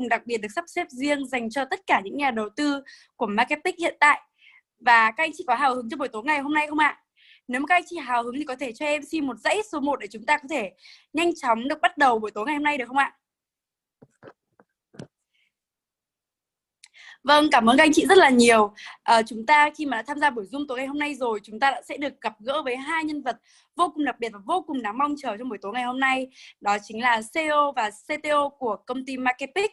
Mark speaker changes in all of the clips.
Speaker 1: cùng đặc biệt được sắp xếp riêng dành cho tất cả những nhà đầu tư của Marketpeak hiện tại. Và các anh chị có hào hứng cho buổi tối ngày hôm nay không ạ? Nếu mà các anh chị hào hứng thì có thể cho em xin một dãy số 1 để chúng ta có thể nhanh chóng được bắt đầu buổi tối ngày hôm nay được không ạ? Vâng, cảm ơn các anh chị rất là nhiều. Chúng ta khi mà đã tham gia buổi Zoom tối ngày hôm nay rồi, chúng ta đã sẽ được gặp gỡ với hai nhân vật vô cùng đặc biệt và vô cùng đáng mong chờ trong buổi tối ngày hôm nay. Đó chính là CEO và CTO của công ty Marketpeak.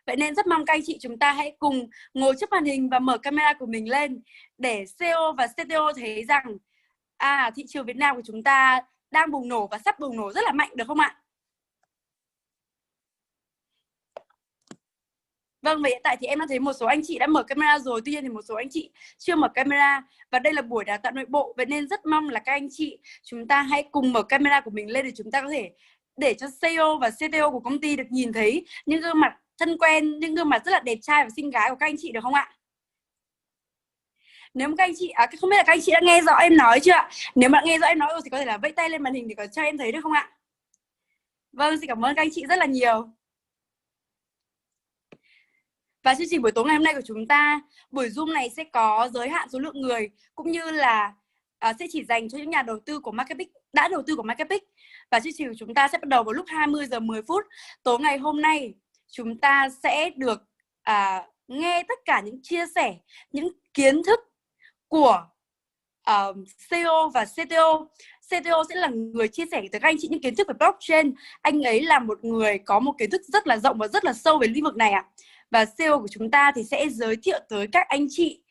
Speaker 1: Vậy nên rất mong các anh chị chúng ta hãy cùng ngồi trước màn hình và mở camera của mình lên để CEO và CTO thấy rằng thị trường Việt Nam của chúng ta đang bùng nổ và sắp bùng nổ rất là mạnh, được không ạ? Vâng, và hiện tại thì em đã thấy một số anh chị đã mở camera rồi, tuy nhiên thì một số anh chị chưa mở camera. Và đây là buổi đào tạo nội bộ, vậy nên rất mong là các anh chị chúng ta hãy cùng mở camera của mình lên để chúng ta có thể để cho CEO và CTO của công ty được nhìn thấy những gương mặt thân quen, những gương mặt rất là đẹp trai và xinh gái của các anh chị, được không ạ? Nếu mà các anh chị, không biết là các anh chị đã nghe rõ em nói chưa ạ? Nếu mà đã nghe rõ em nói rồi thì có thể là vẫy tay lên màn hình để có cho em thấy được không ạ? Vâng, xin cảm ơn các anh chị rất là nhiều. Và chương trình buổi tối ngày hôm nay của chúng ta, buổi Zoom này sẽ có giới hạn số lượng người, cũng như là sẽ chỉ dành cho những nhà đầu tư của Marketpeak, đã đầu tư của Marketpeak. Và chương trình của chúng ta sẽ bắt đầu vào lúc 20 giờ 10 phút tối ngày hôm nay. Chúng ta sẽ được nghe tất cả những chia sẻ, những kiến thức của CEO và CTO. CTO sẽ là người chia sẻ tới các anh chị những kiến thức về blockchain. Anh ấy là một người có một kiến thức rất là rộng và rất là sâu về lĩnh vực này ạ. Và CEO của chúng ta thì sẽ giới thiệu tới các anh chị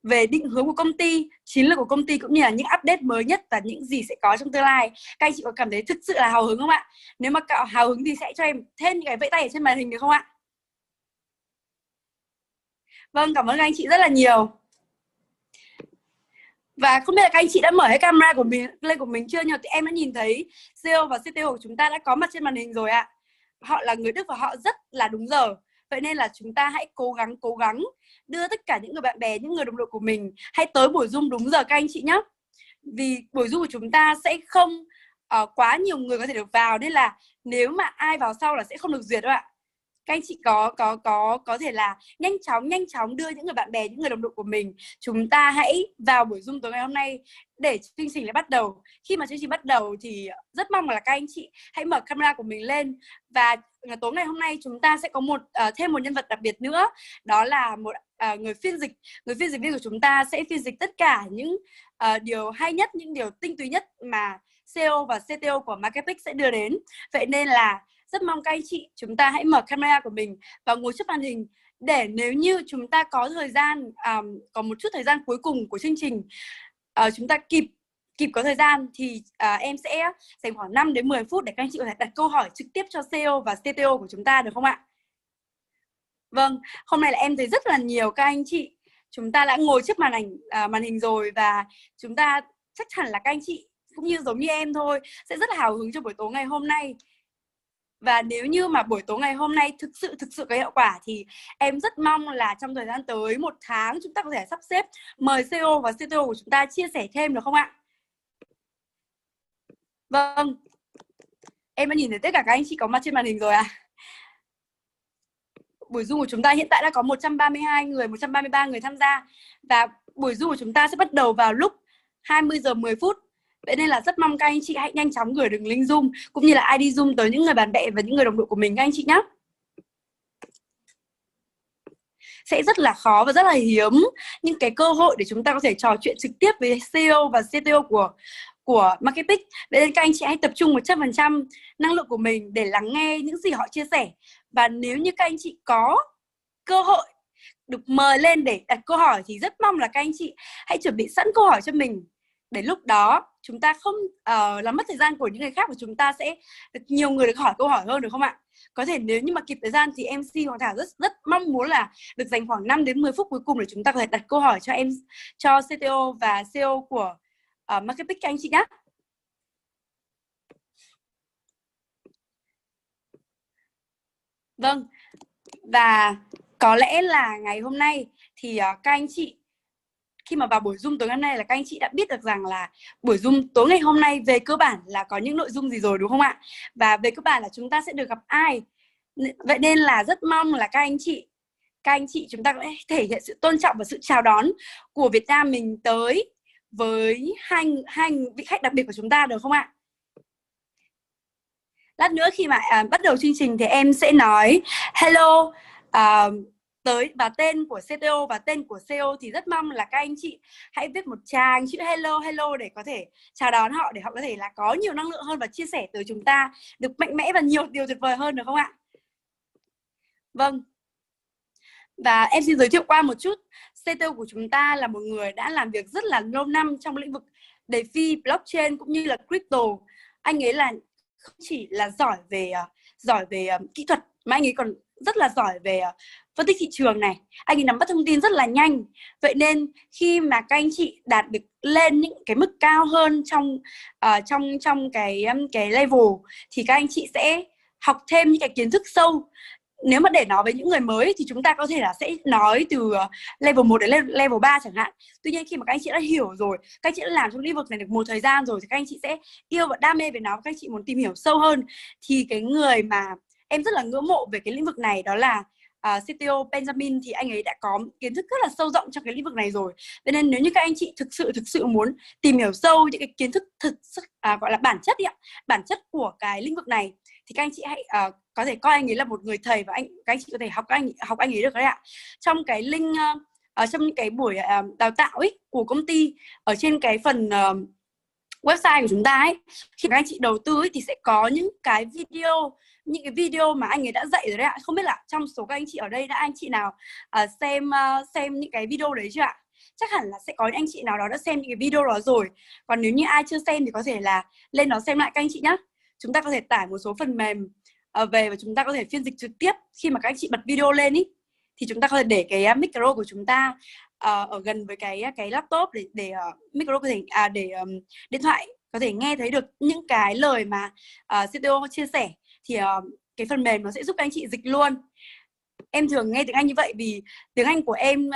Speaker 1: về định hướng của công ty, chiến lược của công ty, cũng như là những update mới nhất và những gì sẽ có trong tương lai. Các anh chị có cảm thấy thực sự là hào hứng không ạ? Nếu mà cậu hào hứng thì sẽ cho em thêm những cái vẫy tay ở trên màn hình được không ạ? Vâng, cảm ơn các anh chị rất là nhiều. Và không biết là các anh chị đã mở hết camera của mình lên của mình chưa, nhưng thì em đã nhìn thấy CEO và CTO của chúng ta đã có mặt trên màn hình rồi ạ. Họ là người Đức và họ rất là đúng giờ. Vậy nên là chúng ta hãy cố gắng đưa tất cả những người bạn bè, những người đồng đội của mình hãy tới buổi Zoom đúng giờ các anh chị nhé. Vì buổi Zoom của chúng ta sẽ không quá nhiều người có thể được vào, nên là nếu mà ai vào sau là sẽ không được duyệt đâu ạ. Các anh chị có thể là nhanh chóng đưa những người bạn bè, những người đồng đội của mình. Chúng ta hãy vào buổi Zoom tối ngày hôm nay để chương trình lại bắt đầu. Khi mà chương trình bắt đầu thì rất mong là các anh chị hãy mở camera của mình lên. Và tối ngày hôm nay chúng ta sẽ có thêm một nhân vật đặc biệt nữa. Đó là một người phiên dịch. Người phiên dịch viên của chúng ta sẽ phiên dịch tất cả những điều hay nhất, những điều tinh túy nhất mà CEO và CTO của Marketpeak sẽ đưa đến. Vậy nên là rất mong các anh chị chúng ta hãy mở camera của mình và ngồi trước màn hình, để nếu như chúng ta có thời gian, có một chút thời gian cuối cùng của chương trình, chúng ta kịp có thời gian thì em sẽ dành khoảng 5 đến 10 phút để các anh chị có thể đặt câu hỏi trực tiếp cho CEO và CTO của chúng ta, được không ạ? Vâng, hôm nay là em thấy rất là nhiều các anh chị chúng ta đã ngồi trước màn hình rồi, và chúng ta chắc chắn là các anh chị cũng như giống như em thôi sẽ rất là hào hứng cho buổi tối ngày hôm nay. Và nếu như mà buổi tối ngày hôm nay thực sự có hiệu quả thì em rất mong là trong thời gian tới 1 tháng chúng ta có thể sắp xếp mời CEO và CTO của chúng ta chia sẻ thêm, được không ạ? Vâng, em đã nhìn thấy tất cả các anh chị có mặt trên màn hình rồi ạ. Buổi Zoom của chúng ta hiện tại đã có 132 người, 133 người tham gia. Và buổi Zoom của chúng ta sẽ bắt đầu vào lúc 20 giờ 10 phút. Vậy nên là rất mong các anh chị hãy nhanh chóng gửi đường link Zoom cũng như là ID Zoom tới những người bạn bè và những người đồng đội của mình các anh chị nhé. Sẽ rất là khó và rất là hiếm những cái cơ hội để chúng ta có thể trò chuyện trực tiếp với CEO và CTO của Marketpeak. Vậy nên các anh chị hãy tập trung 100% năng lượng của mình để lắng nghe những gì họ chia sẻ. Và nếu như các anh chị có cơ hội được mời lên để đặt câu hỏi thì rất mong là các anh chị hãy chuẩn bị sẵn câu hỏi cho mình, để lúc đó chúng ta không làm mất thời gian của những người khác, và chúng ta sẽ được nhiều người được hỏi câu hỏi hơn, được không ạ? Có thể nếu như mà kịp thời gian thì MC Hoàng Thảo rất mong muốn là được dành khoảng 5 đến 10 phút cuối cùng để chúng ta có thể đặt câu hỏi cho CTO và CEO của Marketpeak các anh chị nhé. Vâng, và có lẽ là ngày hôm nay thì các anh chị khi mà vào buổi Zoom tối ngày hôm nay là các anh chị đã biết được rằng là buổi Zoom tối ngày hôm nay về cơ bản là có những nội dung gì rồi, đúng không ạ? Và về cơ bản là chúng ta sẽ được gặp ai, Vậy nên là rất mong là các anh chị chúng ta có thể hiện sự tôn trọng và sự chào đón của Việt Nam mình tới với hai vị khách đặc biệt của chúng ta, được không ạ? Lát nữa khi mà bắt đầu chương trình thì em sẽ nói hello tới và tên của CTO và tên của CEO, thì rất mong là các anh chị hãy viết một tràng chữ hello để có thể chào đón họ, để họ có thể là có nhiều năng lượng hơn và chia sẻ tới chúng ta được mạnh mẽ và nhiều điều tuyệt vời hơn, được không ạ? Vâng. Và em xin giới thiệu qua một chút. CTO của chúng ta là một người đã làm việc rất là lâu năm trong lĩnh vực DeFi, blockchain cũng như là crypto. Anh ấy là không chỉ là giỏi về kỹ thuật, mà anh ấy còn rất là giỏi về phân tích thị trường này. Anh ấy nắm bắt thông tin rất là nhanh. Vậy nên khi mà các anh chị đạt được lên những cái mức cao hơn trong cái level, thì các anh chị sẽ học thêm những cái kiến thức sâu. Nếu mà để nói với những người mới thì chúng ta có thể là sẽ nói từ level 1 đến level 3 chẳng hạn. Tuy nhiên khi mà các anh chị đã hiểu rồi, các anh chị đã làm trong lĩnh vực này được một thời gian rồi, thì các anh chị sẽ yêu và đam mê về nó, các anh chị muốn tìm hiểu sâu hơn. Thì cái người mà em rất là ngưỡng mộ về cái lĩnh vực này đó là CTO Benjamin, thì anh ấy đã có kiến thức rất là sâu rộng trong cái lĩnh vực này rồi. Vậy nên nếu như các anh chị thực sự muốn tìm hiểu sâu những cái kiến thức gọi là bản chất của cái lĩnh vực này, thì các anh chị hãy có thể coi anh ấy là một người thầy, và các anh chị có thể học anh ấy được đấy ạ. Trong cái link trong cái buổi đào tạo ấy của công ty, ở trên cái phần website của chúng ta ấy, khi các anh chị đầu tư ấy, thì sẽ có những cái video mà anh ấy đã dạy rồi đấy ạ. Không biết là trong số các anh chị ở đây đã anh chị nào xem những cái video đấy chưa ạ? Chắc hẳn là sẽ có những anh chị nào đó đã xem những cái video đó rồi. Còn nếu như ai chưa xem thì có thể là lên đó xem lại các anh chị nhé. Chúng ta có thể tải một số phần mềm về và chúng ta có thể phiên dịch trực tiếp. Khi mà các anh chị bật video lên ý, thì chúng ta có thể để cái micro của chúng ta ở gần với cái laptop để micro có thể để điện thoại có thể nghe thấy được những cái lời mà CTO chia sẻ, thì cái phần mềm nó sẽ giúp các anh chị dịch luôn. Em thường nghe tiếng Anh như vậy vì tiếng Anh của em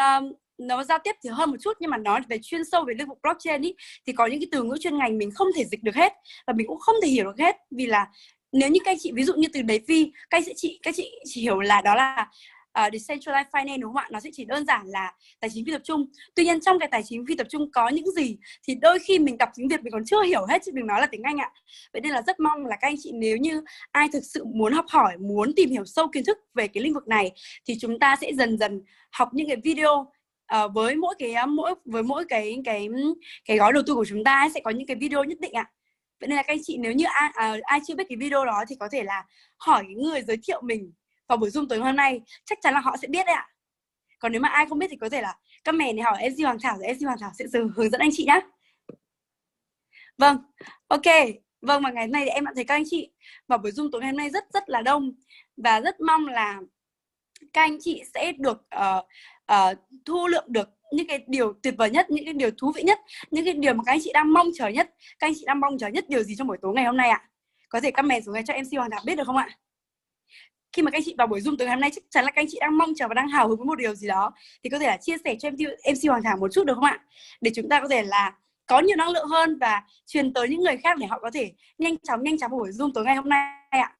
Speaker 1: nó giao tiếp thì hơn một chút, nhưng mà nói về chuyên sâu về lĩnh vực blockchain ý, thì có những cái từ ngữ chuyên ngành mình không thể dịch được hết, và mình cũng không thể hiểu được hết. Vì là nếu như các anh chị ví dụ như từ DeFi, các chị chỉ hiểu là đó là decentralized finance, đúng không ạ? Nó sẽ chỉ đơn giản là tài chính phi tập trung. Tuy nhiên trong cái tài chính phi tập trung có những gì thì đôi khi mình đọc tiếng Việt mình còn chưa hiểu hết, chứ đừng nói là tiếng Anh ạ. Vậy nên là rất mong là các anh chị, nếu như ai thực sự muốn học hỏi, muốn tìm hiểu sâu kiến thức về cái lĩnh vực này, thì chúng ta sẽ dần dần học những cái video với mỗi cái gói đầu tư của chúng ta ấy, sẽ có những cái video nhất định ạ. Vậy nên là các anh chị, nếu như ai chưa biết cái video đó thì có thể là hỏi cái người giới thiệu mình vào buổi Zoom tối hôm nay, chắc chắn là họ sẽ biết đấy ạ. Còn nếu mà ai không biết thì có thể là comment để hỏi MC Hoàng Thảo, rồi MC Hoàng Thảo sẽ hướng dẫn anh chị nhé. Vâng, ok. Vâng, và ngày hôm nay thì em đã thấy các anh chị vào buổi Zoom tối ngày hôm nay rất là đông, và rất mong là các anh chị sẽ được thu lượm được những cái điều tuyệt vời nhất, những cái điều thú vị nhất, những cái điều mà các anh chị đang mong chờ nhất. Các anh chị đang mong chờ nhất điều gì trong buổi tối ngày hôm nay ạ? Có thể comment xuống cho MC Hoàng Thảo biết được không ạ? Khi mà các anh chị vào buổi Zoom tối ngày hôm nay, chắc chắn là các anh chị đang mong chờ và đang hào hứng với một điều gì đó, thì có thể là chia sẻ cho MC Hoàng Thảo một chút được không ạ? Để chúng ta có thể là có nhiều năng lượng hơn và truyền tới những người khác để họ có thể nhanh chóng vào buổi Zoom tối ngày hôm nay ạ.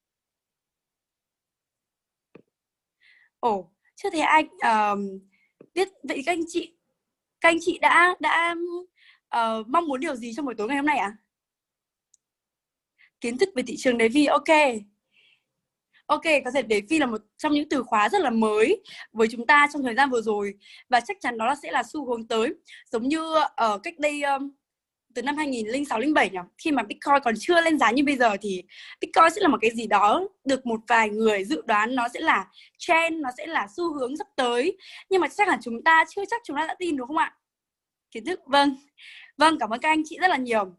Speaker 1: Ồ, chưa thấy ai biết. Vậy các anh chị đã mong muốn điều gì trong buổi tối ngày hôm nay ạ? Kiến thức về thị trường DeFi, ok. Ok, có thể DeFi là một trong những từ khóa rất là mới với chúng ta trong thời gian vừa rồi, và chắc chắn đó sẽ là xu hướng tới. Giống như ở cách đây từ năm 2006-07 nhỉ, khi mà Bitcoin còn chưa lên giá như bây giờ, thì Bitcoin sẽ là một cái gì đó được một vài người dự đoán nó sẽ là trend, nó sẽ là xu hướng sắp tới. Nhưng mà chắc là chúng ta chưa chắc chúng ta đã tin, đúng không ạ? Kiến thức, vâng, cảm ơn các anh chị rất là nhiều.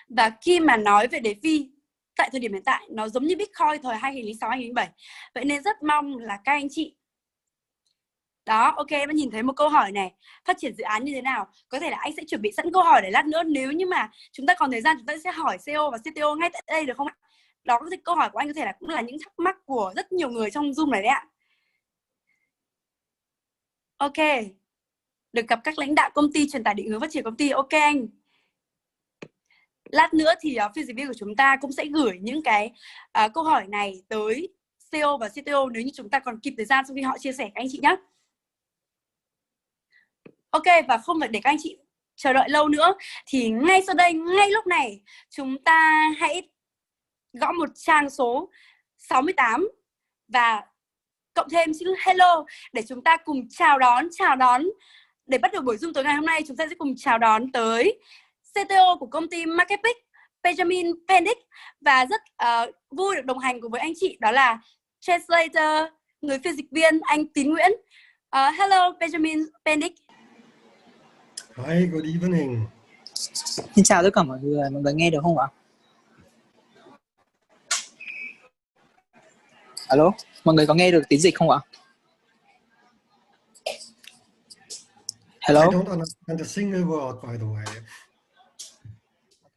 Speaker 1: Và khi mà nói về DeFi tại thời điểm hiện tại, nó giống như Bitcoin thời 2006-2007. Vậy nên rất mong là các anh chị đó, ok, em đã nhìn thấy một câu hỏi này. Phát triển dự án như thế nào? Có thể là anh sẽ chuẩn bị sẵn câu hỏi để lát nữa, nếu như mà chúng ta còn thời gian, chúng ta sẽ hỏi CEO và CTO ngay tại đây được không ạ? Đó, câu hỏi của anh có thể là cũng là những thắc mắc của rất nhiều người trong Zoom này đấy ạ. Ok. Được gặp các lãnh đạo công ty, truyền tải định hướng phát triển công ty. Ok anh. Lát nữa thì phiên dịch viên của chúng ta cũng sẽ gửi những cái câu hỏi này tới CEO và CTO nếu như chúng ta còn kịp thời gian sau khi họ chia sẻ các anh chị nhé. Ok, và không phải để các anh chị chờ đợi lâu nữa thì ngay sau đây, ngay lúc này chúng ta hãy gõ một trang số 68 và cộng thêm chữ hello để chúng ta cùng chào đón để bắt đầu buổi Zoom tối ngày hôm nay. Chúng ta sẽ cùng chào đón tới CTO của công ty Marketpeak, Benjamin Pendick, và rất vui được đồng hành cùng với anh chị, đó là translator, người phiên dịch viên anh Tín Nguyễn. Hello Benjamin Pendick.
Speaker 2: Hi, good evening.
Speaker 3: Xin chào tất cả mọi người nghe được không ạ? Alo, mọi người có nghe được tiếng dịch không ạ? Hello?
Speaker 2: I don't understand a single word, by the way.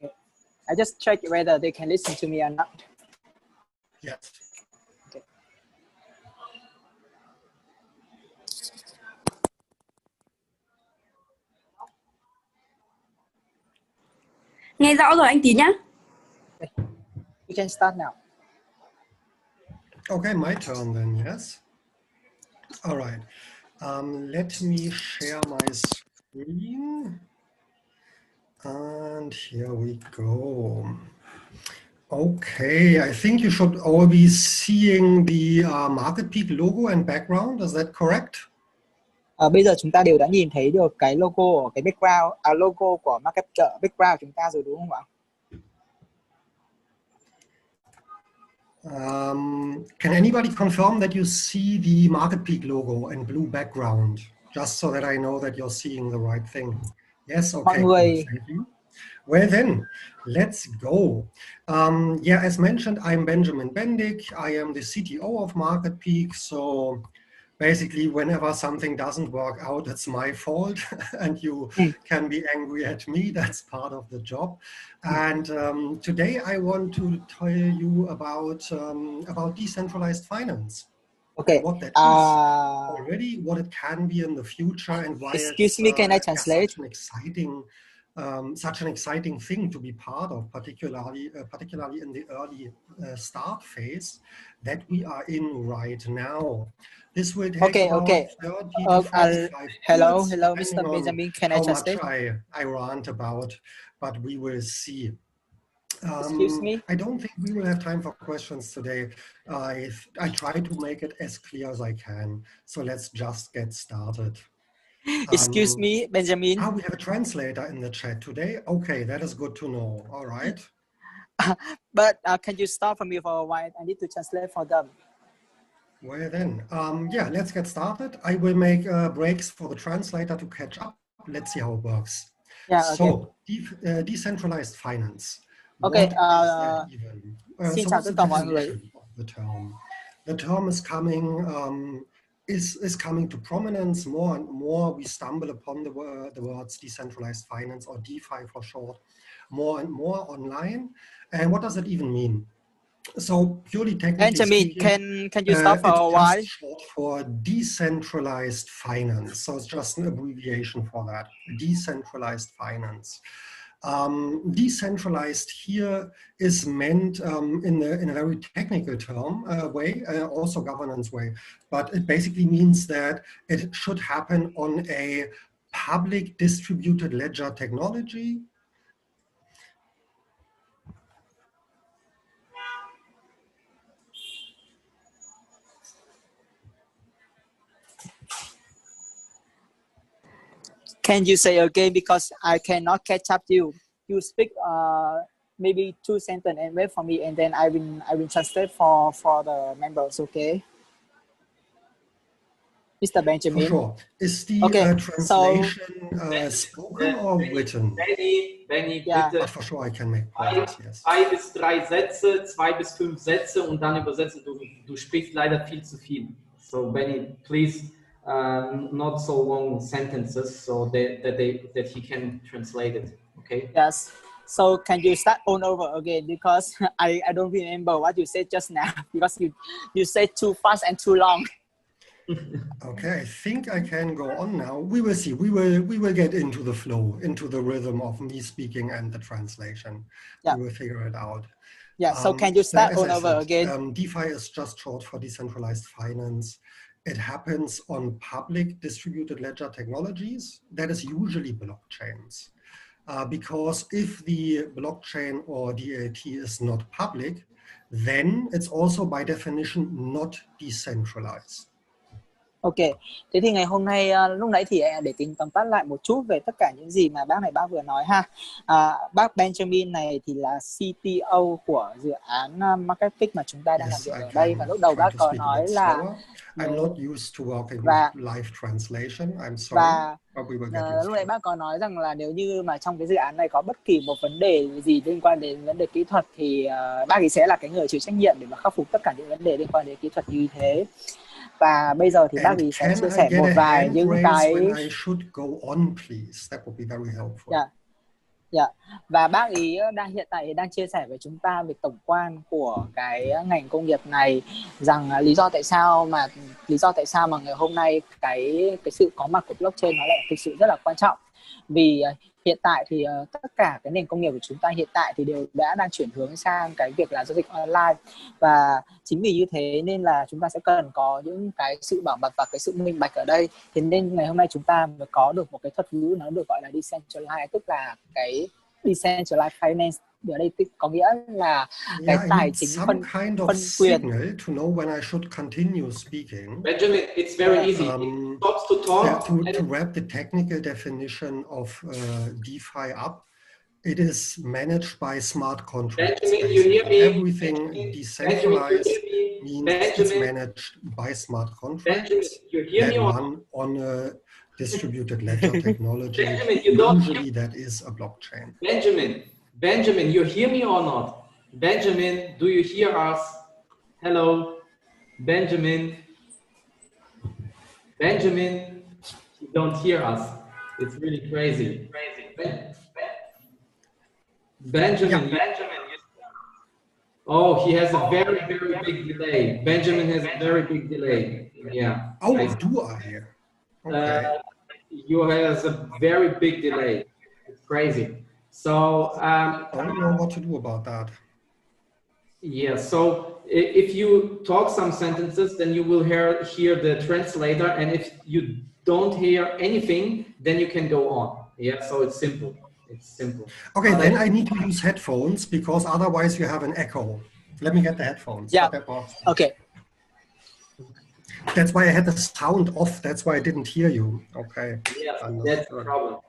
Speaker 3: Okay. I just check whether they can listen to me or not.
Speaker 2: Yes.
Speaker 3: Okay.
Speaker 1: Nghe rõ rồi anh Tín nhá.
Speaker 3: Okay. You can start now.
Speaker 2: Okay, my turn then, yes? All right. Let me share my screen. And here we go. Okay, I think you should all be seeing the Marketpeak logo and background. Is that correct?
Speaker 3: Bây giờ chúng ta đều đã nhìn thấy được cái logo ở cái background, logo của Marketpeak background chúng ta rồi đúng không ạ?
Speaker 2: Can anybody confirm that you see the Marketpeak logo and blue background? Just so that I know that you're seeing the right thing. Yes, okay, cool, thank you. Well then, let's go. Yeah, as mentioned, I'm Benjamin Bendick. I am the CTO of Marketpeak. So basically, whenever something doesn't work out, it's my fault. And you can be angry at me. That's part of the job. And today I want to tell you about decentralized finance.
Speaker 3: Okay.
Speaker 2: What that is already, what it can be in the future, and why
Speaker 3: excuse me, can I translate?
Speaker 2: Such an exciting thing to be part of, particularly in the early start phase that we are in right now. This will take about 30 to 45
Speaker 3: hello,
Speaker 2: minutes,
Speaker 3: Mr. Benjamin, can I translate?
Speaker 2: How much I rant about, but we will see.
Speaker 3: Excuse me?
Speaker 2: I don't think we will have time for questions today. I try to make it as clear as I can. So let's just get started.
Speaker 3: Excuse me, Benjamin.
Speaker 2: We have a translator in the chat today. Okay, that is good to know. All right.
Speaker 3: But can you stop for me for a while? I need to translate for them.
Speaker 2: Well then, yeah, let's get started. I will make breaks for the translator to catch up. Let's see how it works.
Speaker 3: Yeah, okay.
Speaker 2: So, decentralized finance.
Speaker 3: Okay.
Speaker 2: Xin chào tất cả mọi người. The term is coming is coming to prominence more and more. We stumble upon the words decentralized finance, or DeFi for short, more and more online. And what does it even mean? So purely technically
Speaker 3: Benjamin,
Speaker 2: speaking,
Speaker 3: can you stop for a while?
Speaker 2: It's short for decentralized finance. So it's just an abbreviation for that. Decentralized finance. Decentralized here is meant in a very technical term way, also governance way, but it basically means that it should happen on a public distributed ledger technology.
Speaker 3: Can you say again, because I cannot catch up to you? You speak maybe 2 sentences and wait for me, and then I will translate for the members. Okay, Mr. Benjamin.
Speaker 2: For sure. Is the translation spoken or written?
Speaker 4: Benny,
Speaker 3: yeah.
Speaker 4: bitte.
Speaker 2: But for sure I can make points, yes.
Speaker 4: 2 bis 3 Sätze, 2 bis 5 Sätze und dann übersetzen. Du sprichst leider viel zu viel. So Benny, please, not so long sentences, so that he can translate it. Okay.
Speaker 3: Yes. So can you start all over again, because I don't remember what you said just now, because you said too fast and too long.
Speaker 2: Okay, I think I can go on now. We will see. We will get into the flow, into the rhythm of me speaking and the translation.
Speaker 3: Yeah.
Speaker 2: We will figure it out.
Speaker 3: Yeah, so can you start all over again?
Speaker 2: DeFi is just short for decentralized finance. It happens on public distributed ledger technologies. That is usually blockchains. Because if the blockchain or DLT is not public, then it's also by definition not decentralized.
Speaker 3: Ok, thế thì ngày hôm nay lúc nãy thì để tính tóm tắt lại một chút về tất cả những gì mà bác vừa nói ha. Bác Benjamin này thì là CTO của dự án Marketpeak mà chúng ta đang làm việc ở đây, và lúc đầu bác có nói là
Speaker 2: I'm not used to working with live translation. I'm sorry.
Speaker 3: Và lúc nãy bác có nói rằng là nếu như mà trong cái dự án này có bất kỳ một vấn đề gì liên quan đến vấn đề kỹ thuật thì bác ấy sẽ là cái người chịu trách nhiệm để mà khắc phục tất cả những vấn đề liên quan đến kỹ thuật như thế. Và bây giờ thì bác ấy sẽ chia sẻ một vài những cái và bác ấy hiện tại đang chia sẻ với chúng ta về tổng quan của cái ngành công nghiệp này, rằng lý do tại sao mà ngày hôm nay cái sự có mặt của blockchain nó lại thực sự rất là quan trọng. Vì hiện tại thì tất cả cái nền công nghiệp của chúng ta hiện tại thì đều đang chuyển hướng sang cái việc là giao dịch online, và chính vì như thế nên là chúng ta sẽ cần có những cái sự bảo mật và cái sự minh bạch ở đây. Thế nên ngày hôm nay chúng ta mới có được một cái thuật ngữ nó được gọi là decentralized, tức là cái decentralized finance. Ở đây có nghĩa là cái tài chính phân quyền.
Speaker 2: To know when I should continue speaking.
Speaker 4: Benjamin, it's very easy. It stops to talk.
Speaker 2: To wrap the technical definition of DeFi up, it is managed by smart contracts.
Speaker 4: Benjamin, you hear me?
Speaker 2: Everything decentralized means it's managed by smart contracts that run on a distributed ledger technology. Usually that is a blockchain.
Speaker 4: Benjamin, you hear me or not? Benjamin, do you hear us? Hello, Benjamin, you don't hear us. It's really crazy. Benjamin. Oh, he has a very, very big delay. Benjamin has a very big delay. Yeah.
Speaker 2: Oh, do I hear? Okay.
Speaker 4: You has a very big delay. It's crazy. So
Speaker 2: I don't know what to do about that.
Speaker 4: Yeah, so if you talk some sentences, then you will hear the translator, and if you don't hear anything, then you can go on. Yeah, so it's simple.
Speaker 2: Okay, then I need to use headphones because otherwise you have an echo. Let me get the headphones.
Speaker 3: Yeah. Okay.
Speaker 2: That's why I had the sound off. That's why I didn't hear you. Okay.
Speaker 4: Yeah, that's the problem.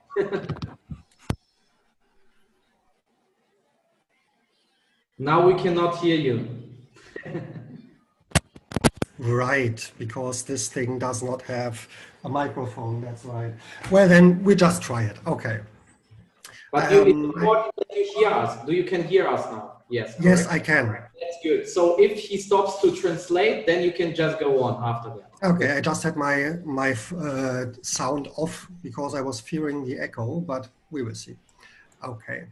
Speaker 4: Now we cannot hear you.
Speaker 2: Right, because this thing does not have a microphone. That's right. Well, then we just try it. Okay.
Speaker 4: But it's important that you hear us. You can hear us now? Yes. Correct?
Speaker 2: Yes, I can.
Speaker 4: That's good. So if he stops to translate, then you can just go on after that.
Speaker 2: Okay, I just had my sound off because I was fearing the echo, but we will see. Okay.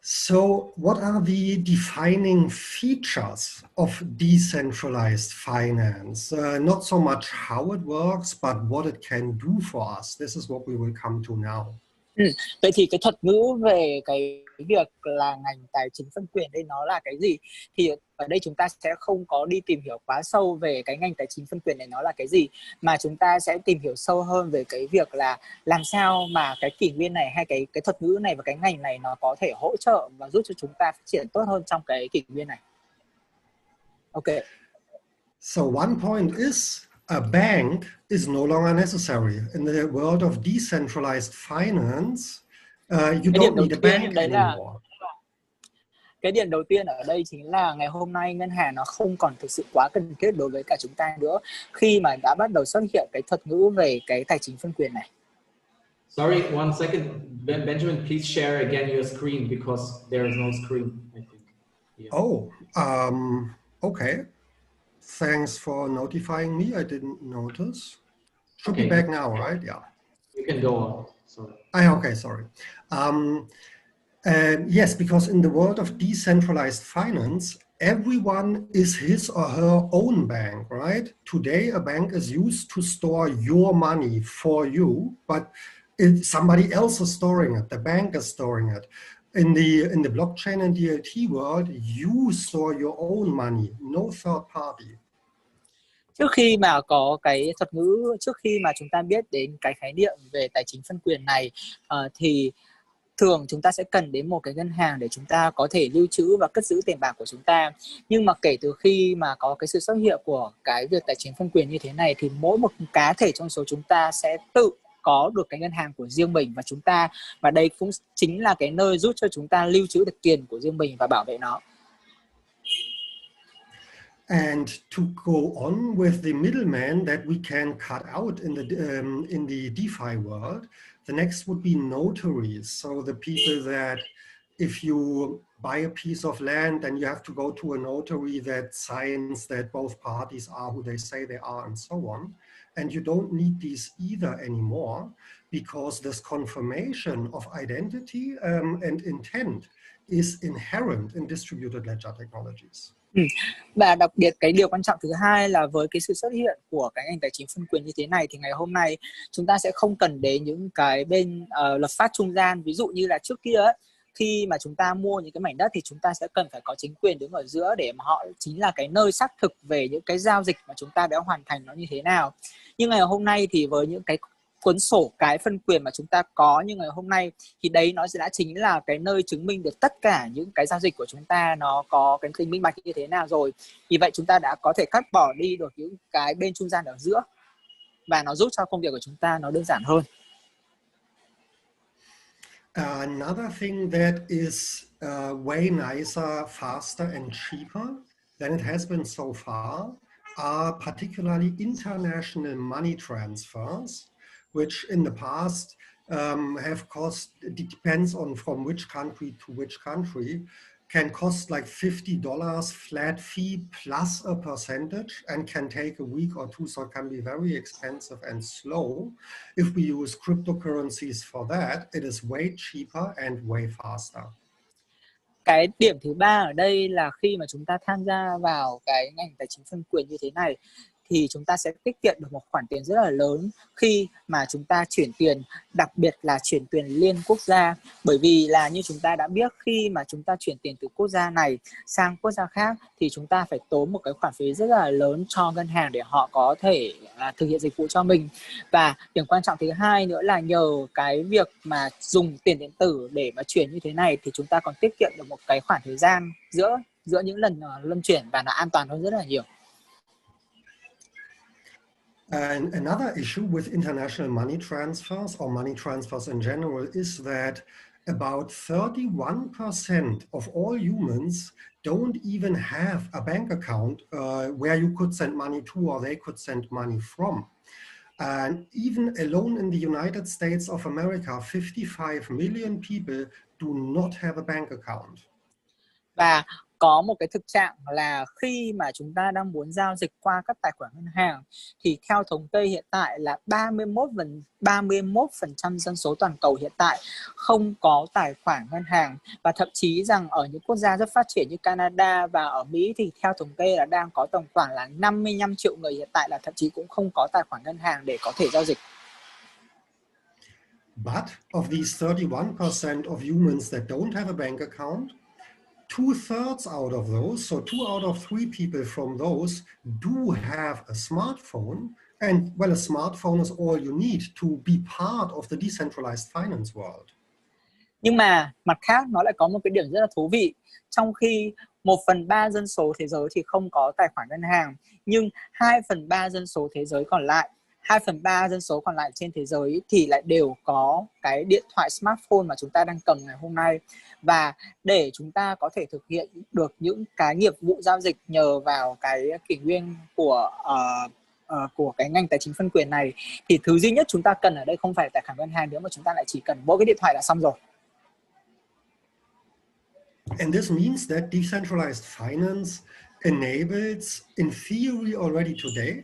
Speaker 2: So what are the defining features of decentralized finance? Not so much how it works, but what it can do for us. This is what we will come to now.
Speaker 3: Vậy thì cái thuật ngữ về cái việc là ngành tài chính phân quyền đây nó là cái gì? Thì ở đây chúng ta sẽ không có đi tìm hiểu quá sâu về cái ngành tài chính phân quyền này nó là cái gì, mà chúng ta sẽ tìm hiểu sâu hơn về cái việc là làm sao mà cái kỷ nguyên này hay cái thuật ngữ này và cái ngành này nó có thể hỗ trợ và giúp cho chúng ta phát triển tốt hơn trong cái kỷ nguyên này. Okay.
Speaker 2: So one point is a bank is no longer necessary. In the world of decentralized finance, you don't need a bank anymore.
Speaker 3: Cái điểm đầu tiên ở đây chính là ngày hôm nay ngân hàng nó không còn thực sự quá cần thiết đối với cả chúng ta nữa, khi mà đã bắt đầu xuất hiện cái thuật ngữ về cái tài chính phân quyền này.
Speaker 4: Sorry, one second. Benjamin, please share again your screen because there is no screen, I think. Yeah.
Speaker 2: Oh, okay. Thanks for notifying me. I didn't notice. Should be back now, right? Yeah.
Speaker 4: You can go on. Sorry.
Speaker 2: Okay, sorry. Yes, because in the world of decentralized finance, everyone is his or her own bank, right? Today, a bank is used to store your money for you, but somebody else is storing it. The bank is storing it. in the blockchain and DLT world, you store your own money, no third party.
Speaker 3: Trước khi mà có cái thuật ngữ, trước khi mà chúng ta biết đến cái khái niệm về tài chính phân quyền này, thì thường chúng ta sẽ cần đến một cái ngân hàng để chúng ta có thể lưu trữ và cất giữ tiền bạc của chúng ta. Nhưng mà kể từ khi mà có cái sự xuất hiện của cái việc tài chính phân quyền như thế này, thì mỗi một cá thể trong số chúng ta sẽ tự có được cái ngân hàng của riêng mình, và đây cũng chính là cái nơi giúp cho chúng ta lưu trữ được tiền của riêng mình và bảo vệ nó.
Speaker 2: And to go on with the middleman that we can cut out in the DeFi world, the next would be notaries. So the people that if you buy a piece of land, then you have to go to a notary that signs that both parties are who they say they are and so on. And you don't need these either anymore, because this confirmation of identity and intent is inherent in distributed ledger technologies.
Speaker 3: Và đặc biệt cái điều quan trọng thứ hai là với cái sự xuất hiện của cái ngành tài chính phân quyền như thế này, thì ngày hôm nay chúng ta sẽ không cần đến những cái bên lập pháp trung gian. Ví dụ như là trước kia ấy, khi mà chúng ta mua những cái mảnh đất thì chúng ta sẽ cần phải có chính quyền đứng ở giữa để mà họ chính là cái nơi xác thực về những cái giao dịch mà chúng ta đã hoàn thành nó như thế nào. Nhưng ngày hôm nay thì với những cái cuốn sổ cái phân quyền mà chúng ta có như ngày hôm nay, thì đấy nó đã chính là cái nơi chứng minh được tất cả những cái giao dịch của chúng ta nó có cái tính minh bạch như thế nào rồi. Vì vậy chúng ta đã có thể cắt bỏ đi được những cái bên trung gian ở giữa, và nó giúp cho công việc của chúng ta nó đơn giản hơn.
Speaker 2: Another thing that is way nicer, faster and cheaper than it has been so far are particularly international money transfers, which in the past have cost, it depends on from which country to which country, can cost like $50 flat fee plus a percentage and can take a week or two, so it can be very expensive and slow. If we use cryptocurrencies for that, it is way cheaper and way faster.
Speaker 3: Cái điểm thứ ba ở đây là khi mà chúng ta tham gia vào cái ngành tài chính phân quyền như thế này, thì chúng ta sẽ tiết kiệm được một khoản tiền rất là lớn khi mà chúng ta chuyển tiền, đặc biệt là chuyển tiền liên quốc gia. Bởi vì là như chúng ta đã biết, khi mà chúng ta chuyển tiền từ quốc gia này sang quốc gia khác thì chúng ta phải tốn một cái khoản phí rất là lớn cho ngân hàng để họ có thể thực hiện dịch vụ cho mình. Và điểm quan trọng thứ hai nữa là nhờ cái việc mà dùng tiền điện tử để mà chuyển như thế này, thì chúng ta còn tiết kiệm được một cái khoảng thời gian giữa những lần luân chuyển, và nó an toàn hơn rất là nhiều.
Speaker 2: And another issue with international money transfers or money transfers in general is that about 31% of all humans don't even have a bank account where you could send money to or they could send money from. And even alone in the United States of America, 55 million people do not have a bank account.
Speaker 3: Và có một cái thực trạng là khi mà chúng ta đang muốn giao dịch qua các tài khoản ngân hàng, thì theo thống kê hiện tại là 31% dân số toàn cầu hiện tại không có tài khoản ngân hàng. Và thậm chí rằng ở những quốc gia rất phát triển như Canada và ở Mỹ thì theo thống kê là đang có tổng khoảng là 55 triệu người hiện tại là thậm chí cũng không có tài khoản ngân hàng để có thể giao dịch.
Speaker 2: But of these 31% of humans that don't have a bank account, 2/3 out of those, so 2 out of 3 people from those do have a smartphone, and well, a smartphone is all you need to be part of the decentralized finance world.
Speaker 3: Nhưng mà mặt khác nó lại có một cái điểm rất là thú vị. Trong khi 1/3 dân số thế giới thì không có tài khoản ngân hàng, nhưng 2/3 dân số thế giới còn lại, 2/3 dân số còn lại trên thế giới thì lại đều có cái điện thoại smartphone mà chúng ta đang cầm ngày hôm nay. Và để chúng ta có thể thực hiện được những cái nghiệp vụ giao dịch nhờ vào cái kỷ nguyên của cái ngành tài chính phân quyền này, thì thứ duy nhất chúng ta cần ở đây không phải tài khoản ngân hàng nữa, mà chúng ta lại chỉ cần mỗi cái điện thoại là xong rồi.
Speaker 2: And this means that decentralized finance enables, in theory already today,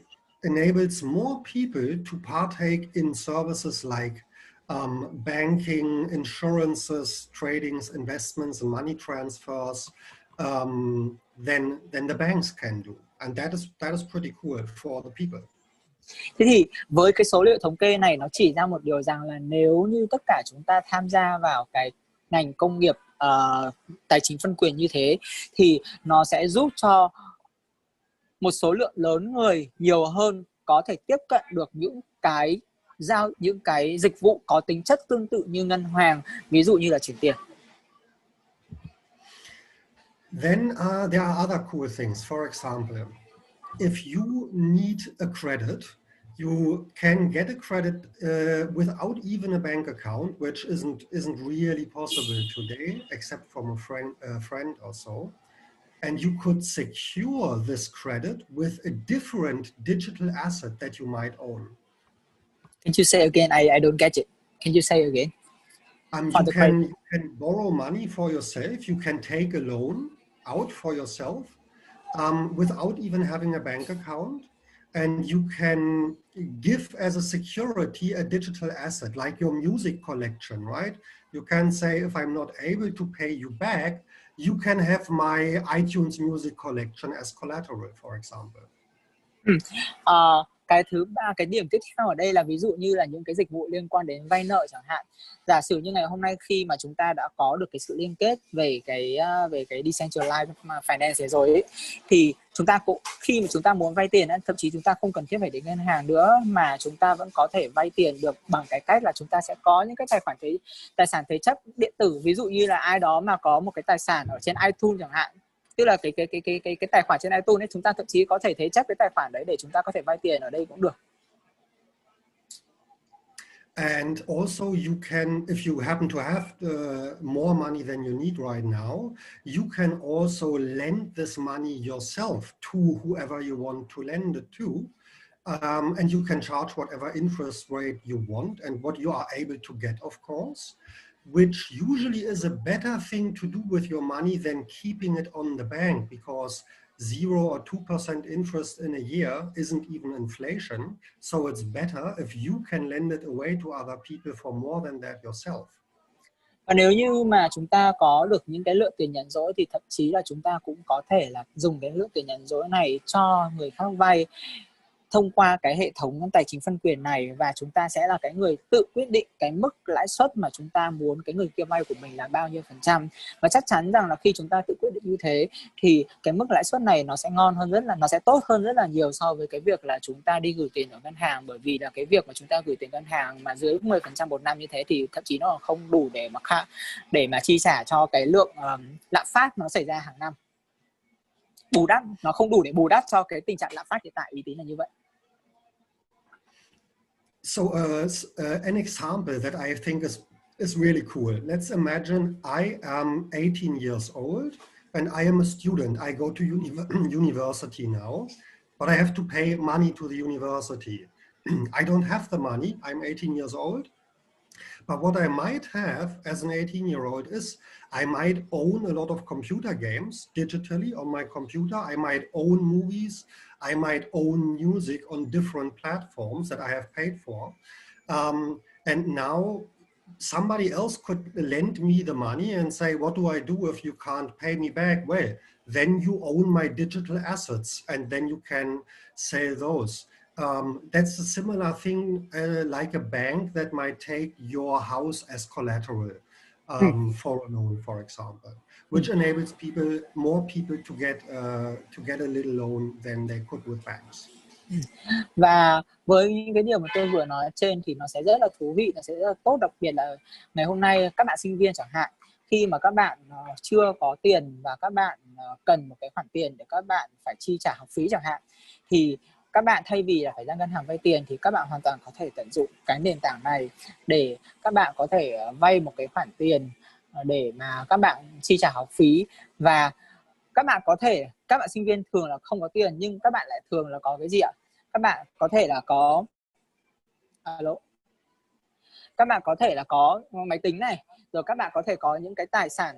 Speaker 2: enables more people to partake in services like banking, insurances, tradings, investments, and money transfers than the banks can do. And that is pretty cool for the people.
Speaker 3: Thế thì với cái số liệu thống kê này nó chỉ ra một điều rằng là nếu như tất cả chúng ta tham gia vào cái ngành công nghiệp tài chính phân quyền như thế thì nó sẽ giúp cho một số lượng lớn người nhiều hơn có thể tiếp cận được những cái dịch vụ có tính chất tương tự như ngân hàng, ví dụ như là chuyển tiền.
Speaker 2: Then there are other cool things. For example, if you need a credit, you can get a credit without even a bank account, which isn't really possible today, except from a friend or so. And you could secure this credit with a different digital asset that you might own.
Speaker 3: Can you say again? I don't get it. Can you say again?
Speaker 2: You can borrow money for yourself. You can take a loan out for yourself without even having a bank account. And you can give as a security a digital asset, like your music collection, right? You can say, if I'm not able to pay you back, you can have my iTunes music collection as collateral, for example.
Speaker 3: Cái điểm tiếp theo ở đây là ví dụ như là những cái dịch vụ liên quan đến vay nợ chẳng hạn. Giả sử như ngày hôm nay khi mà chúng ta đã có được cái sự liên kết về cái decentralized finance rồi ấy, thì chúng ta cũng khi mà chúng ta muốn vay tiền, thậm chí chúng ta không cần thiết phải đến ngân hàng nữa, mà chúng ta vẫn có thể vay tiền được bằng cái cách là chúng ta sẽ có những cái tài sản thế chấp điện tử. Ví dụ như là ai đó mà có một cái tài sản ở trên iTunes chẳng hạn, tức là cái tài khoản trên iTunes ấy, chúng ta thậm chí có thể thế chấp cái tài khoản đấy để chúng ta có thể vay tiền ở đây cũng được.
Speaker 2: And also you can, if you happen to have more money than you need right now, you can also lend this money yourself to whoever you want to lend it to. And you can charge whatever interest rate you want and what you are able to get, of course, which usually is a better thing to do with your money than keeping it on the bank, because 0 or 2% interest in a year isn't even inflation. So it's better if you can lend it away to other people for more than that yourself.
Speaker 3: Và nếu như mà chúng ta có được những cái lượng tiền nhàn rỗi thì thậm chí là chúng ta cũng có thể là dùng cái lượng tiền nhàn rỗi này cho người khác vay thông qua cái hệ thống tài chính phân quyền này, và chúng ta sẽ là cái người tự quyết định cái mức lãi suất mà chúng ta muốn cái người kia vay của mình là bao nhiêu %. Và chắc chắn rằng là khi chúng ta tự quyết định như thế thì cái mức lãi suất này nó sẽ nó sẽ tốt hơn rất là nhiều so với cái việc là chúng ta đi gửi tiền ở ngân hàng, bởi vì là cái việc mà chúng ta gửi tiền ngân hàng mà dưới 10% một năm như thế thì thậm chí nó không đủ để mà chi trả cho cái lượng lạm phát nó xảy ra hàng năm. Nó không đủ để bù đắp cho cái tình trạng lạm phát hiện tại, ý tín là như vậy.
Speaker 2: So an example that I think is really cool. Let's imagine I am 18 years old and I am a student. I go to university now, but I have to pay money to the university. I don't have the money. I'm 18 years old. But what I might have as an 18-year-old is I might own a lot of computer games digitally on my computer. I might own movies. I might own music on different platforms that I have paid for. And now somebody else could lend me the money and say, what do I do if you can't pay me back? Well, then you own my digital assets and then you can sell those. That's a similar thing like a bank that might take your house as collateral for a loan, for example, which enables more people to get a little loan than they could with banks.
Speaker 3: Và với những cái điều mà tôi vừa nói trên thì nó sẽ rất là thú vị, nó sẽ rất là tốt, đặc biệt là ngày hôm nay các bạn sinh viên chẳng hạn, khi mà các bạn chưa có tiền và các bạn cần một cái khoản tiền để các bạn phải chi trả học phí chẳng hạn, thì các bạn thay vì là phải ra ngân hàng vay tiền thì các bạn hoàn toàn có thể tận dụng cái nền tảng này để các bạn có thể vay một cái khoản tiền để mà các bạn chi trả học phí. Và các bạn sinh viên thường là không có tiền, nhưng các bạn lại thường là có cái gì ạ? Các bạn có thể là có các bạn có thể là có máy tính này, rồi các bạn có thể có những cái tài sản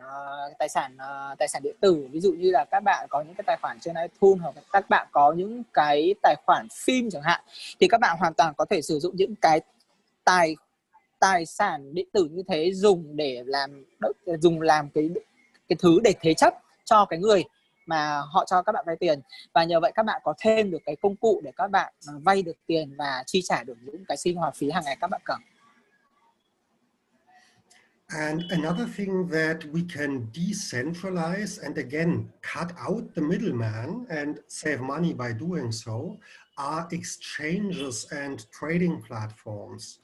Speaker 3: điện tử, ví dụ như là các bạn có những cái tài khoản trên iTunes, hoặc các bạn có những cái tài khoản phim chẳng hạn, thì các bạn hoàn toàn có thể sử dụng những cái tài sản điện tử như thế dùng làm cái thứ để thế chấp cho cái người mà họ cho các bạn vay tiền, và nhờ vậy các bạn có thêm được cái công cụ để các bạn vay được tiền và chi trả được những cái sinh hoạt phí hàng ngày các bạn cần.
Speaker 2: And another thing that we can decentralize and again cut out the middleman and save money by doing so are exchanges and trading platforms.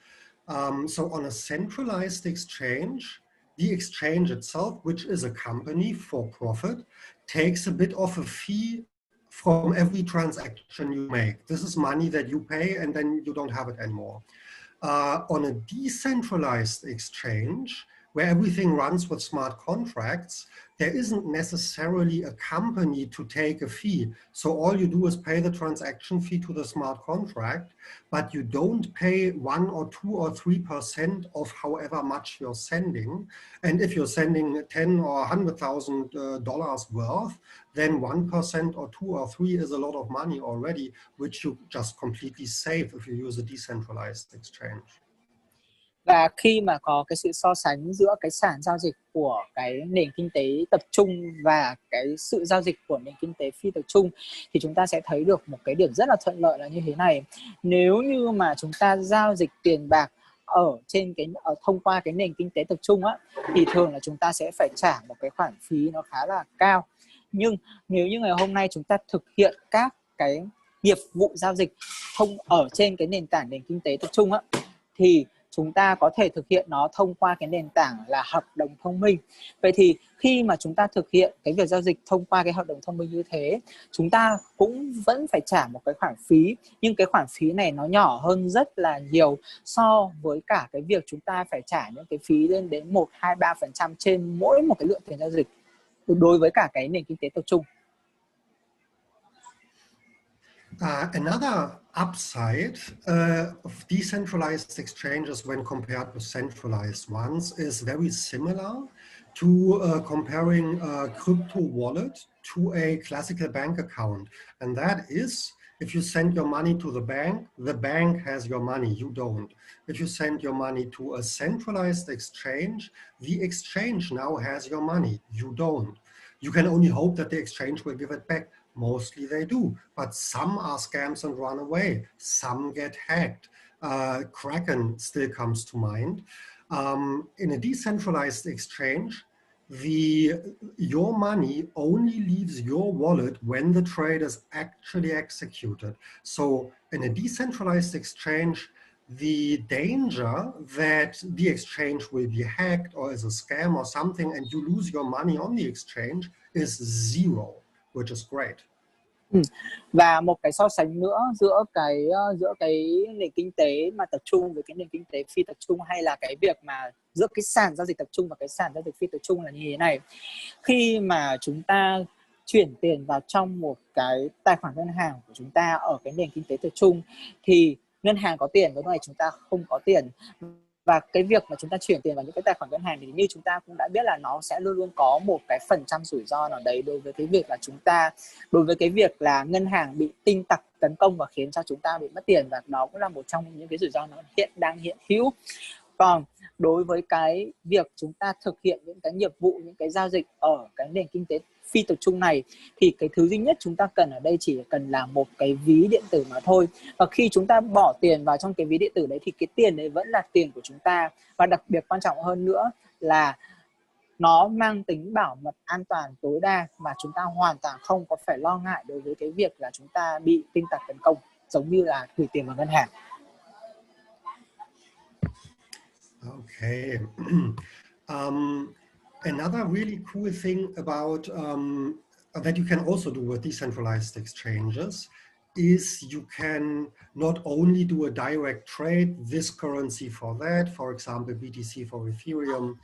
Speaker 2: So on a centralized exchange, the exchange itself, which is a company for profit, takes a bit of a fee from every transaction you make. This is money that you pay and then you don't have it anymore. On a decentralized exchange, where everything runs with smart contracts, there isn't necessarily a company to take a fee. So all you do is pay the transaction fee to the smart contract, but you don't pay 1 or 2 or 3% of however much you're sending. And if you're sending 10 or $100,000 worth, then 1% or 2 or 3 is a lot of money already, which you just completely save if you use a decentralized exchange.
Speaker 3: Và khi mà có cái sự so sánh giữa cái sàn giao dịch của cái nền kinh tế tập trung và cái sự giao dịch của nền kinh tế phi tập trung, thì chúng ta sẽ thấy được một cái điểm rất là thuận lợi là như thế này. Nếu như mà chúng ta giao dịch tiền bạc thông qua cái nền kinh tế tập trung á, thì thường là chúng ta sẽ phải trả một cái khoản phí nó khá là cao. Nhưng nếu như ngày hôm nay chúng ta thực hiện các cái nghiệp vụ giao dịch ở trên cái nền tảng nền kinh tế tập trung á, thì chúng ta có thể thực hiện nó thông qua cái nền tảng là hợp đồng thông minh. Vậy thì khi mà chúng ta thực hiện cái việc giao dịch thông qua cái hợp đồng thông minh như thế, chúng ta cũng vẫn phải trả một cái khoản phí, nhưng cái khoản phí này nó nhỏ hơn rất là nhiều so với cả cái việc chúng ta phải trả những cái phí lên đến 1, 2, 3% trên mỗi một cái lượng tiền giao dịch đối với cả cái nền kinh tế tập trung.
Speaker 2: Another upside of decentralized exchanges when compared with centralized ones is very similar to comparing a crypto wallet to a classical bank account. And that is, if you send your money to the bank has your money, you don't. If you send your money to a centralized exchange, the exchange now has your money, you don't. You can only hope that the exchange will give it back. Mostly they do, but some are scams and run away. Some get hacked. Kraken still comes to mind. In a decentralized exchange, your money only leaves your wallet when the trade is actually executed. So in a decentralized exchange, the danger that the exchange will be hacked or is a scam or something and you lose your money on the exchange is zero. Which is great.
Speaker 3: Và một cái so sánh nữa giữa cái nền kinh tế mà tập trung với cái nền kinh tế phi tập trung, hay là cái việc mà giữa cái sàn giao dịch tập trung và cái sàn giao dịch phi tập trung là như thế này. Khi mà chúng ta chuyển tiền vào trong một cái tài khoản ngân hàng của chúng ta ở cái nền kinh tế tập trung thì ngân hàng có tiền, với lúc này chúng ta không có tiền. Và cái việc mà chúng ta chuyển tiền vào những cái tài khoản ngân hàng thì như chúng ta cũng đã biết là nó sẽ luôn luôn có một cái phần trăm rủi ro nào đấy đối với cái việc là ngân hàng bị tin tặc tấn công và khiến cho chúng ta bị mất tiền, và nó cũng là một trong những cái rủi ro nó đang hiện hữu. Còn đối với cái việc chúng ta thực hiện những cái nghiệp vụ, những cái giao dịch ở cái nền kinh tế phi tập trung này thì cái thứ duy nhất chúng ta cần ở đây chỉ cần là một cái ví điện tử mà thôi. Và khi chúng ta bỏ tiền vào trong cái ví điện tử đấy thì cái tiền đấy vẫn là tiền của chúng ta, và đặc biệt quan trọng hơn nữa là nó mang tính bảo mật an toàn tối đa mà chúng ta hoàn toàn không có phải lo ngại đối với cái việc là chúng ta bị tin tặc tấn công, giống như là gửi tiền vào ngân hàng.
Speaker 2: Okay. Another really cool thing about that you can also do with decentralized exchanges is you can not only do a direct trade, this currency for that, for example, BTC for Ethereum,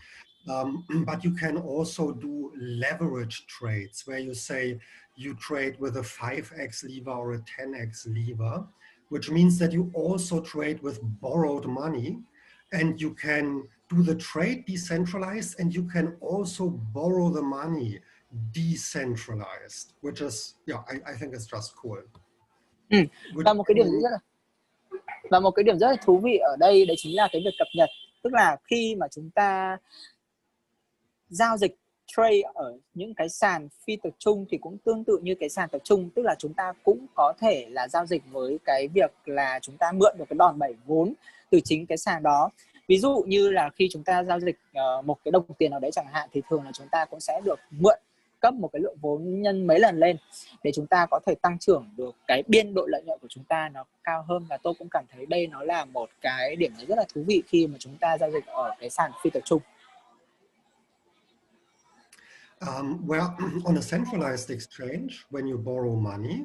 Speaker 2: but you can also do leverage trades where you say you trade with a 5x lever or a 10x lever, which means that you also trade with borrowed money. And you can do the trade decentralized, and you can also borrow the money decentralized, which is, I think it's just cool.
Speaker 3: Và một cái điểm rất là thú vị ở đây đấy chính là cái việc cập nhật. Tức là khi mà chúng ta giao dịch trade ở những cái sàn phi tập trung thì cũng tương tự như cái sàn tập trung, tức là chúng ta cũng có thể là giao dịch với cái việc là chúng ta mượn được cái đòn bẩy vốn từ chính cái sàn đó. Ví dụ như là khi chúng ta giao dịch một cái đồng tiền nào đấy chẳng hạn, thì thường là chúng ta cũng sẽ được mượn cấp một cái lượng vốn nhân mấy lần lên để chúng ta có thể tăng trưởng được cái biên độ lợi nhuận của chúng ta nó cao hơn. Và tôi cũng cảm thấy đây nó là một cái điểm rất là thú vị khi mà chúng ta giao dịch ở cái sàn phi tập trung.
Speaker 2: Well, on a centralized exchange, when you borrow money,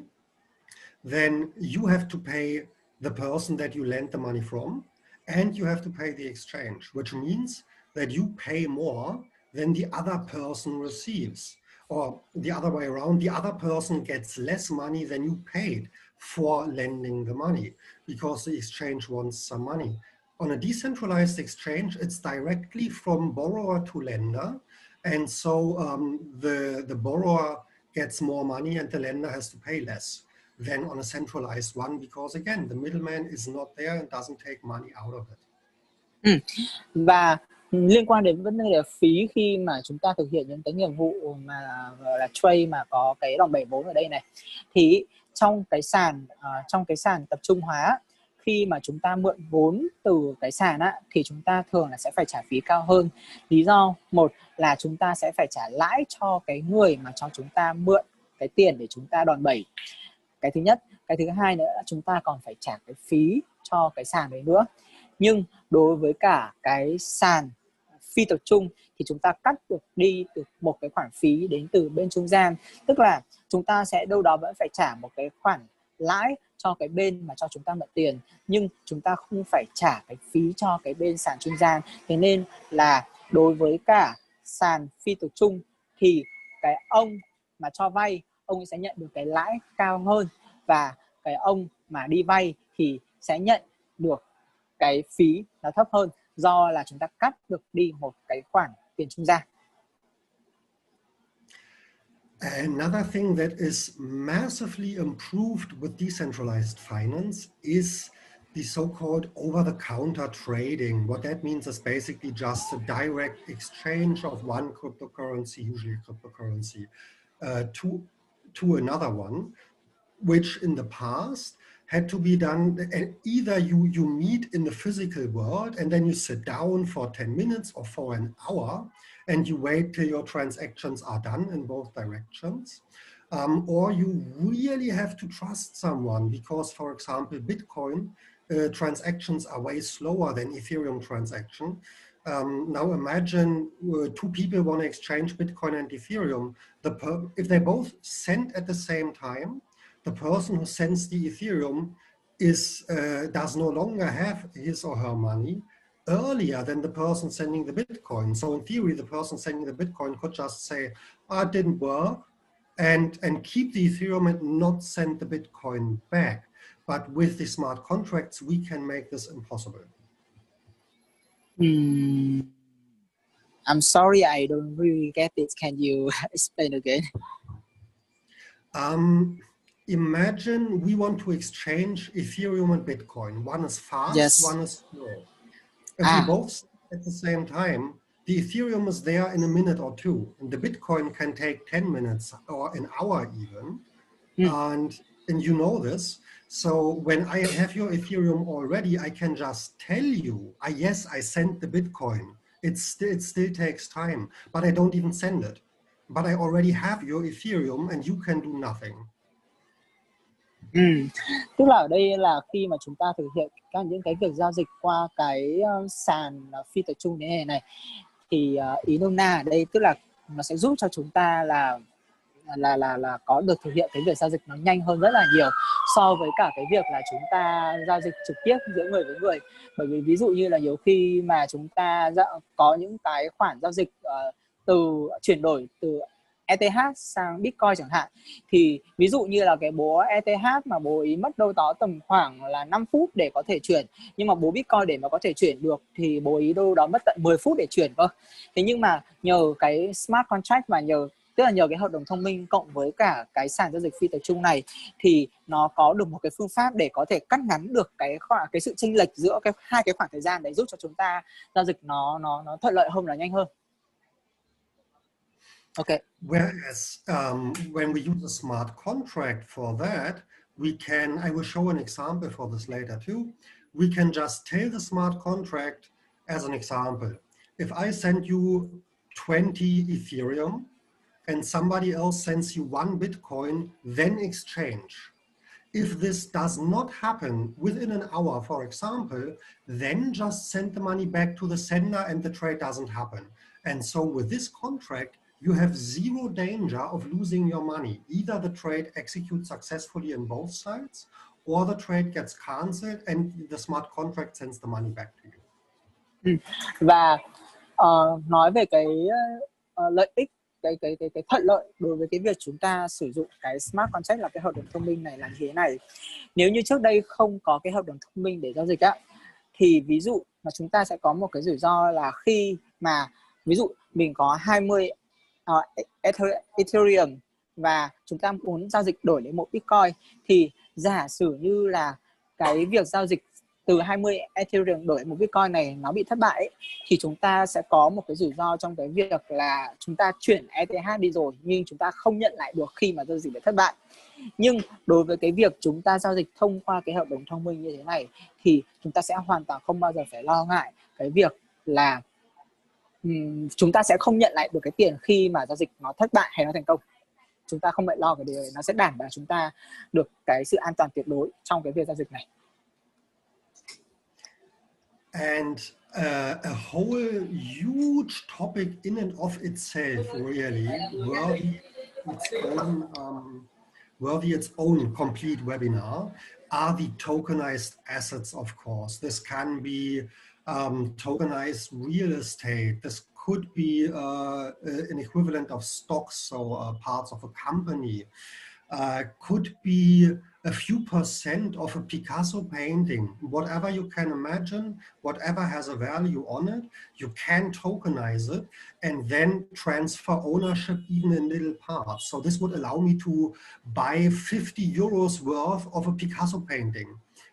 Speaker 2: then you have to pay the person that you lend the money from, and you have to pay the exchange, which means that you pay more than the other person receives. Or the other way around, the other person gets less money than you paid for lending the money, because the exchange wants some money. On a decentralized exchange, it's directly from borrower to lender, and so the borrower gets more money and the lender has to pay less than on a centralized one, because again, the middleman is not there and doesn't take money out of it.
Speaker 3: Và liên quan đến vấn đề phí khi mà chúng ta thực hiện những cái nghiệp vụ mà gọi là trade mà có cái đòn bẩy vốn ở đây này, thì trong cái sàn tập trung hóa, khi mà chúng ta mượn vốn từ cái sàn á, thì chúng ta thường là sẽ phải trả phí cao hơn. Lý do một là chúng ta sẽ phải trả lãi cho cái người mà cho chúng ta mượn cái tiền để chúng ta đòn bẩy. Cái thứ nhất. Cái thứ hai nữa là chúng ta còn phải trả cái phí cho cái sàn đấy nữa. Nhưng đối với cả cái sàn phi tập trung thì chúng ta cắt được đi từ một cái khoản phí đến từ bên trung gian. Tức là chúng ta sẽ đâu đó vẫn phải trả một cái khoản lãi cho cái bên mà cho chúng ta mượn tiền, nhưng chúng ta không phải trả cái phí cho cái bên sàn trung gian. Thế nên là đối với cả sàn phi tập trung thì cái ông mà cho vay, ông sẽ nhận được cái lãi cao hơn, và cái ông mà đi vay thì sẽ nhận được cái phí nó thấp hơn, do là chúng ta cắt được đi một cái khoản tiền trung gian.
Speaker 2: Another thing that is massively improved with decentralized finance is the so-called over-the-counter trading. What that means is basically just a direct exchange of one cryptocurrency, usually a cryptocurrency, to another one, which in the past had to be done, either you meet in the physical world and then you sit down for 10 minutes or for an hour and you wait till your transactions are done in both directions, or you really have to trust someone, because, for example, Bitcoin transactions are way slower than Ethereum transaction. Now imagine two people want to exchange Bitcoin and Ethereum. If they both send at the same time, the person who sends the Ethereum does no longer have his or her money earlier than the person sending the Bitcoin. So in theory, the person sending the Bitcoin could just say, oh, it didn't work, and keep the Ethereum and not send the Bitcoin back. But with the smart contracts, we can make this impossible.
Speaker 3: I'm sorry, I don't really get it. Can you explain again?
Speaker 2: Imagine we want to exchange Ethereum and Bitcoin. One is fast,
Speaker 3: Yes.
Speaker 2: one is slow. If we both at the same time, the Ethereum is there in a minute or two, and the Bitcoin can take 10 minutes or an hour even. And you know this. So when I have your Ethereum already, I can just tell you, yes, I sent the Bitcoin. It still takes time, but I don't even send it. But I already have your Ethereum and you can do nothing.
Speaker 3: Tức là ở đây là khi mà chúng ta thực hiện những cái việc giao dịch qua cái sàn phi tập trung như thế này thì ý nôm na ở đây tức là nó sẽ giúp cho chúng ta là có được thực hiện cái việc giao dịch nó nhanh hơn rất là nhiều so với cả cái việc là chúng ta giao dịch trực tiếp giữa người với người. Bởi vì ví dụ như là nhiều khi mà chúng ta có những cái khoản giao dịch chuyển đổi từ ETH sang Bitcoin chẳng hạn, thì ví dụ như là cái bố ETH mà bố ý mất đâu đó tầm khoảng là 5 phút để có thể chuyển, nhưng mà bố Bitcoin để mà có thể chuyển được thì bố ý đâu đó mất tận 10 phút để chuyển cơ. Thế nhưng mà nhờ cái smart contract và nhờ cái hợp đồng thông minh cộng với cả cái sàn giao dịch phi tập trung này thì nó có được một cái phương pháp để có thể cắt ngắn được cái sự chênh lệch giữa hai cái khoảng thời gian đấy, giúp cho chúng ta giao dịch nó thuận lợi hơn, là nhanh hơn. Okay.
Speaker 2: Whereas when we use a smart contract for that, I will show an example for this later too. We can just tell the smart contract, as an example, if I send you 20 Ethereum and somebody else sends you 1 Bitcoin, then exchange. If this does not happen within an hour, for example, then just send the money back to the sender and the trade doesn't happen. And so with this contract, you have zero danger of losing your money. Either the trade executes successfully on both sides, or the trade gets cancelled and the smart contract sends the money back to you.
Speaker 3: Và nói về cái lợi ích, cái thuận lợi đối với cái việc chúng ta sử dụng cái smart contract là cái hợp đồng thông minh này là như thế này. Nếu như trước đây không có cái hợp đồng thông minh để giao dịch á, thì ví dụ mà chúng ta sẽ có một cái rủi ro là khi mà ví dụ mình có 20 Ethereum và chúng ta muốn giao dịch đổi lấy 1 Bitcoin, thì giả sử như là cái việc giao dịch từ 20 Ethereum đổi 1 Bitcoin này nó bị thất bại ấy, thì chúng ta sẽ có một cái rủi ro trong cái việc là chúng ta chuyển ETH đi rồi nhưng chúng ta không nhận lại được khi mà giao dịch bị thất bại. Nhưng đối với cái việc chúng ta giao dịch thông qua cái hợp đồng thông minh như thế này thì chúng ta sẽ hoàn toàn không bao giờ phải lo ngại cái việc là chúng ta sẽ không nhận lại được cái tiền khi mà giao dịch nó thất bại hay nó thành công. Chúng ta không phải lo cái điều này, nó sẽ đảm bảo chúng ta được cái sự an toàn tuyệt đối trong cái việc giao dịch này.
Speaker 2: And a whole huge topic in and of itself, really, worthy its own complete webinar, are the tokenized assets, of course. This can be tokenized real estate. This could be an equivalent of stocks, so parts of a company. Could be a few percent of a Picasso painting. Whatever you can imagine, whatever has a value on it, you can tokenize it and then transfer ownership even in little parts. So this would allow me to buy 50 euros worth of a Picasso painting,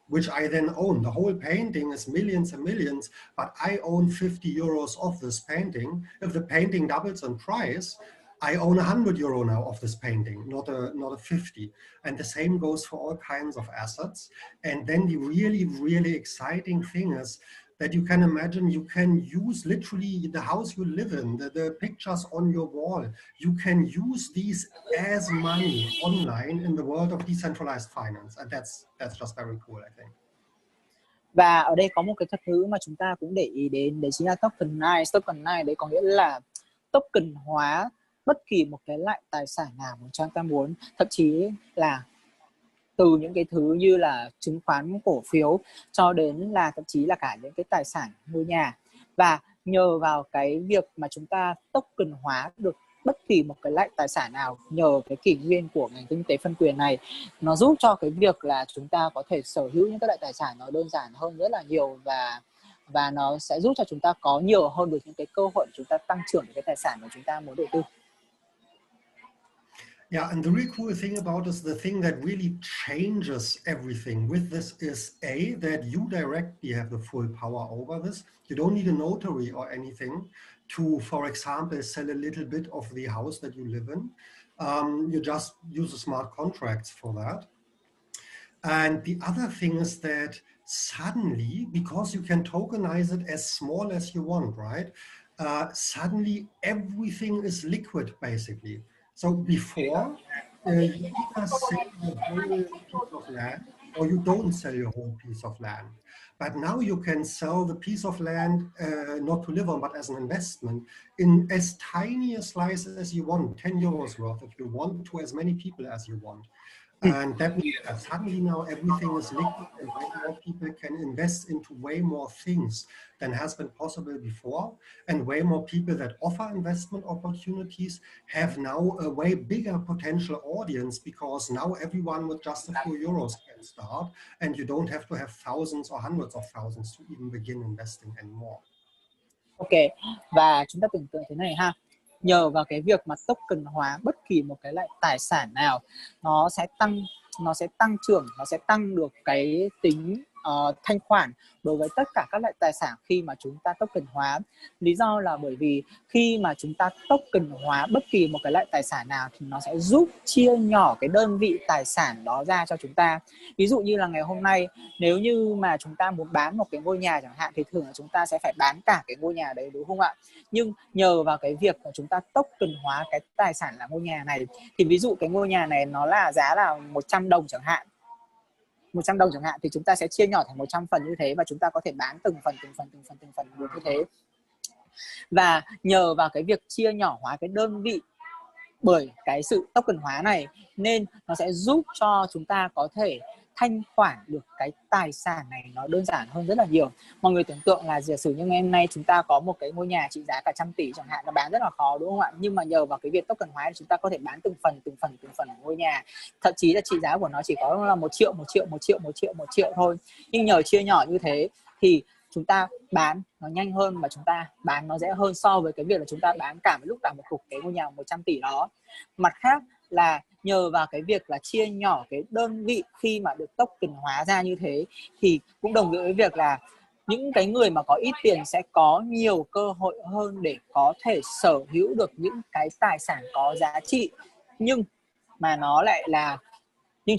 Speaker 2: which I then own. The whole painting is millions and millions, but I own 50 euros of this painting. If the painting doubles in price, I own 100 euro now of this painting, not a 50. And the same goes for all kinds of assets. And then the really, really exciting thing is that you can imagine you can use literally the house you live in, the pictures on your wall. You can use these as money online in the world of decentralized finance. And that's just very cool, I think.
Speaker 3: Và ở đây có một cái thuật ngữ mà chúng ta cũng để ý đến, đấy chính là tokenize. Tokenize đấy có nghĩa là token hóa bất kỳ một cái loại tài sản nào mà chúng ta muốn, thậm chí là từ những cái thứ như là chứng khoán, cổ phiếu cho đến là thậm chí là cả những cái tài sản mua nhà. Và nhờ vào cái việc mà chúng ta token hóa được bất kỳ một cái loại tài sản nào nhờ cái kỷ nguyên của ngành kinh tế phân quyền này, nó giúp cho cái việc là chúng ta có thể sở hữu những cái loại tài sản nó đơn giản hơn rất là nhiều, và nó sẽ giúp cho chúng ta có nhiều hơn được những cái cơ hội chúng ta tăng trưởng cái tài sản mà chúng ta muốn đầu tư.
Speaker 2: Yeah, and the really cool thing about this, the thing that really changes everything with this is that you directly have the full power over this. You don't need a notary or anything to, for example, sell a little bit of the house that you live in. You just use the smart contracts for that. And the other thing is that suddenly, because you can tokenize it as small as you want, right? Suddenly everything is liquid, basically. So before, you either sell your whole piece of land or you don't sell your whole piece of land. But now you can sell the piece of land, not to live on, but as an investment, in as tiny a slice as you want, 10 euros worth if you want, to as many people as you want. And that means that suddenly now everything is liquid and way more people can invest into way more things than has been possible before. And way more people that offer investment opportunities have now a way bigger potential audience, because now everyone with just a few euros can start, and you don't have to have thousands or hundreds of thousands to even begin investing anymore.
Speaker 3: Ok, và chúng ta tưởng tượng thế này ha. Nhờ vào cái việc mà token hóa bất kỳ một cái loại tài sản nào, nó sẽ tăng trưởng, nó sẽ tăng được cái tính thanh khoản đối với tất cả các loại tài sản khi mà chúng ta token hóa. Lý do là bởi vì khi mà chúng ta token hóa bất kỳ một cái loại tài sản nào thì nó sẽ giúp chia nhỏ cái đơn vị tài sản đó ra cho chúng ta. Ví dụ như là ngày hôm nay nếu như mà chúng ta muốn bán một cái ngôi nhà chẳng hạn thì thường là chúng ta sẽ phải bán cả cái ngôi nhà đấy, đúng không ạ? Nhưng nhờ vào cái việc mà chúng ta token hóa cái tài sản là ngôi nhà này, thì ví dụ cái ngôi nhà này nó là giá là 100 đồng chẳng hạn, 100 đồng chẳng hạn, thì chúng ta sẽ chia nhỏ thành 100 phần như thế và chúng ta có thể bán từng phần được như thế. Và nhờ vào cái việc chia nhỏ hóa cái đơn vị bởi cái sự token hóa này nên nó sẽ giúp cho chúng ta có thể thanh khoản được cái tài sản này nó đơn giản hơn rất là nhiều. Mọi người tưởng tượng là giả sử như ngày hôm nay chúng ta có một cái ngôi nhà trị giá cả 100 tỷ chẳng hạn, nó bán rất là khó, đúng không ạ? Nhưng mà nhờ vào cái việc token hóa thì chúng ta có thể bán từng phần ngôi nhà, thậm chí là trị giá của nó chỉ có là 1 triệu thôi. Nhưng nhờ chia nhỏ như thế thì chúng ta bán nó nhanh hơn và chúng ta bán nó dễ hơn so với cái việc là chúng ta bán cả một lúc cả một cục cái ngôi nhà 100 tỷ đó. Mặt khác là nhờ vào cái việc là chia nhỏ cái đơn vị khi mà được token hóa ra như thế thì cũng đồng nghĩa với việc là những cái người mà có ít tiền sẽ có nhiều cơ hội hơn để có thể sở hữu được những cái tài sản có giá trị, nhưng mà nó lại là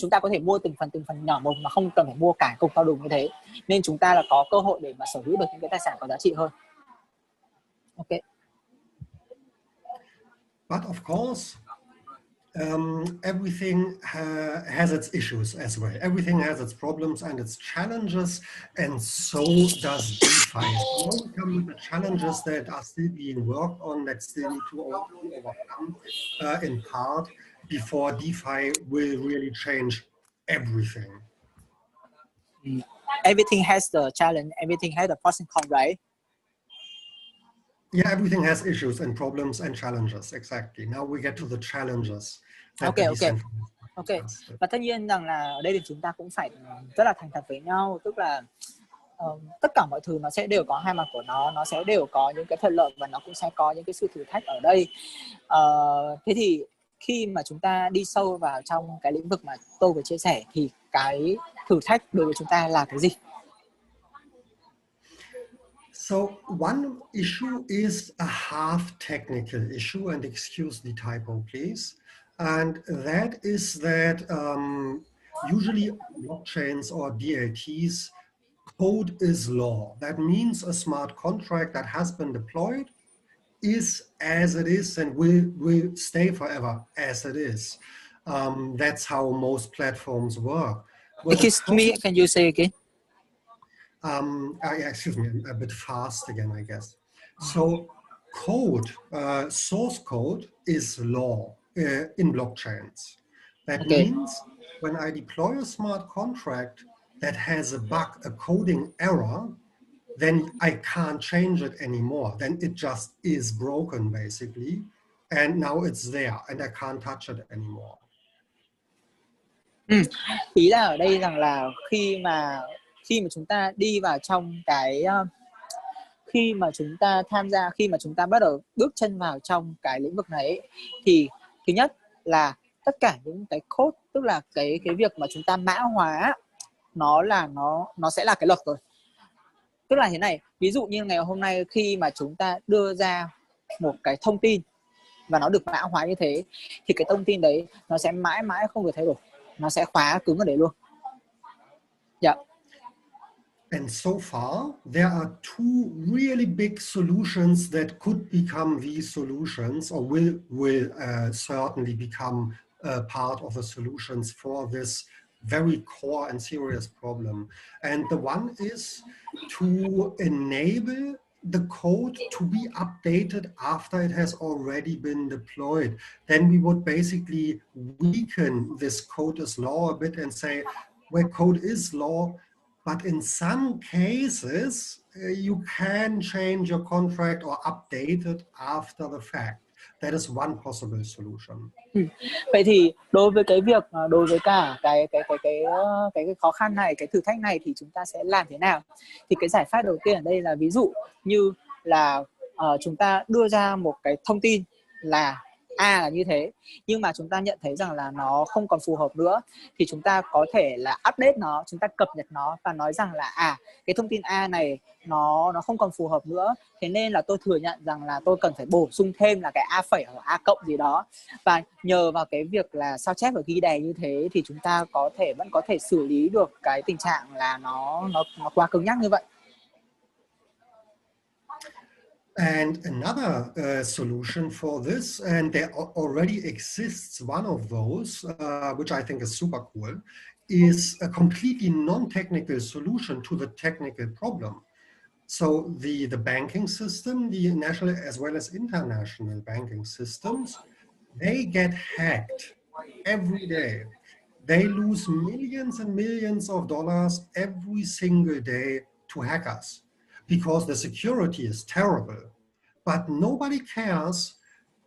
Speaker 3: chúng ta có thể mua từng phần nhỏ một mà không cần phải mua cả cục to đùng như thế, nên chúng ta là có cơ hội để mà sở hữu được những cái tài sản có giá trị hơn. Ok.
Speaker 2: But of course, everything has its issues as well. Everything has its problems and its challenges, and so does DeFi. So now we come with the challenges that are still being worked on, that still need to be overcome in part before DeFi will really change everything.
Speaker 3: Everything has the challenge, everything has the pros and cons, right?
Speaker 2: Yeah, everything has issues and problems and challenges. Exactly. Now we get to the challenges.
Speaker 3: Ok. Và tất nhiên rằng là ở đây thì chúng ta cũng phải rất là thành thật với nhau, tức là tất cả mọi thứ nó sẽ đều có hai mặt của nó sẽ đều có những cái thuận lợi và nó cũng sẽ có những cái sự thử thách ở đây. Thế thì khi mà chúng ta đi sâu vào trong cái lĩnh vực mà tôi vừa chia sẻ thì cái thử thách đối với chúng ta là cái gì?
Speaker 2: So one issue is a half technical issue, and excuse the typo, please. And that is that usually blockchains or DLTs, code is law. That means a smart contract that has been deployed is as it is and will stay forever as it is. That's how most platforms work.
Speaker 3: Excuse me, can you say again?
Speaker 2: Excuse me, I'm a bit fast again, I guess. So code, source code is law in blockchains. That means when I deploy a smart contract that has a bug, a coding error, then I can't change it anymore. Then it just is broken, basically. And now it's there, and I can't touch it anymore.
Speaker 3: Ý là ở đây rằng là khi mà chúng ta đi vào trong cái khi mà chúng ta tham gia, khi mà chúng ta bắt đầu bước chân vào trong cái lĩnh vực này ấy, thì thứ nhất là tất cả những cái code, tức là cái việc mà chúng ta mã hóa nó sẽ là cái luật rồi. Tức là thế này, ví dụ như ngày hôm nay khi mà chúng ta đưa ra một cái thông tin và nó được mã hóa như thế thì cái thông tin đấy nó sẽ mãi mãi không được thay đổi, nó sẽ khóa cứng ở đấy luôn. Dạ.
Speaker 2: And so far, there are two really big solutions that could become these solutions, or will certainly become part of the solutions for this very core and serious problem. And the one is to enable the code to be updated after it has already been deployed. Then we would basically weaken this code is law a bit and say, well, code is law, but in some cases, you can change your contract or update it after the fact. That is one possible solution.
Speaker 3: Vậy thì đối với cái việc, đối với cả cái khó khăn này, cái thử thách này thì chúng ta sẽ làm thế nào? Thì cái giải pháp đầu tiên ở đây là ví dụ như là chúng ta đưa ra một cái thông tin là A là như thế, nhưng mà chúng ta nhận thấy rằng là nó không còn phù hợp nữa, thì chúng ta có thể là update nó, chúng ta cập nhật nó và nói rằng là cái thông tin A này nó không còn phù hợp nữa, thế nên là tôi thừa nhận rằng là tôi cần phải bổ sung thêm là cái A phẩy hoặc A cộng gì đó. Và nhờ vào cái việc là sao chép và ghi đè như thế thì chúng ta vẫn có thể xử lý được cái tình trạng là nó quá cứng nhắc như vậy.
Speaker 2: And another solution for this, and there already exists one of those, which I think is super cool, is a completely non-technical solution to the technical problem. So the banking system, the national as well as international banking systems, they get hacked every day. They lose millions and millions of dollars every single day to hackers because the security is terrible. But nobody cares.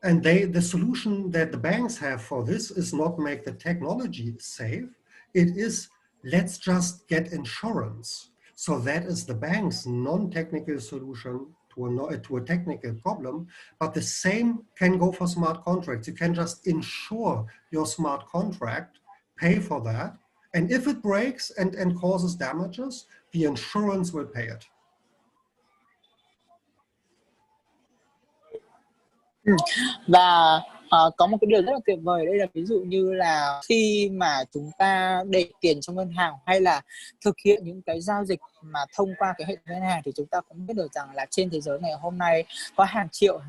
Speaker 2: And the solution that the banks have for this is not make the technology safe. It is, let's just get insurance. So that is the bank's non-technical solution to a technical problem. But the same can go for smart contracts. You can just insure your smart contract, pay for that. And if it breaks and causes damages, the insurance will pay it.
Speaker 3: Và có một cái điều rất là tuyệt vời đây là ví dụ như là khi mà chúng ta để tiền trong ngân hàng hay là thực hiện những cái giao dịch mà thông qua cái hệ thống ngân hàng, thì chúng ta cũng biết được rằng là trên thế giới ngày hôm nay có hàng triệu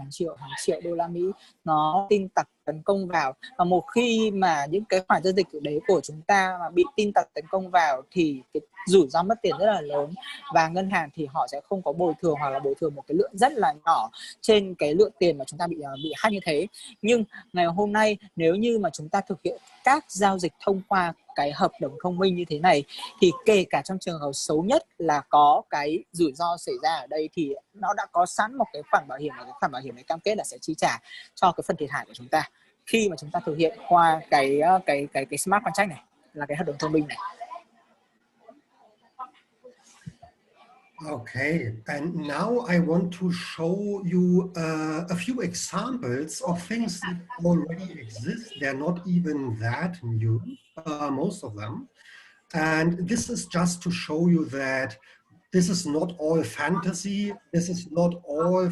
Speaker 3: đô la Mỹ nó tin tặc tấn công vào, và một khi mà những cái khoản giao dịch đấy của chúng ta mà bị tin tặc tấn công vào thì cái rủi ro mất tiền rất là lớn, và ngân hàng thì họ sẽ không có bồi thường hoặc là bồi thường một cái lượng rất là nhỏ trên cái lượng tiền mà chúng ta bị hack như thế. Nhưng ngày hôm nay nếu như mà chúng ta thực hiện các giao dịch thông qua cái hợp đồng thông minh như thế này, thì kể cả trong trường hợp xấu nhất là có cái rủi ro xảy ra ở đây thì nó đã có sẵn một cái khoản bảo hiểm, và cái khoản bảo hiểm này cam kết là sẽ chi trả cho cái phần thiệt hại của chúng ta khi mà chúng ta thực hiện qua cái smart contract này, là cái hợp đồng thông minh này.
Speaker 2: Okay, and now I want to show you a few examples of things that already exist. They're not even that new, most of them. And this is just to show you that this is not all fantasy. This is not all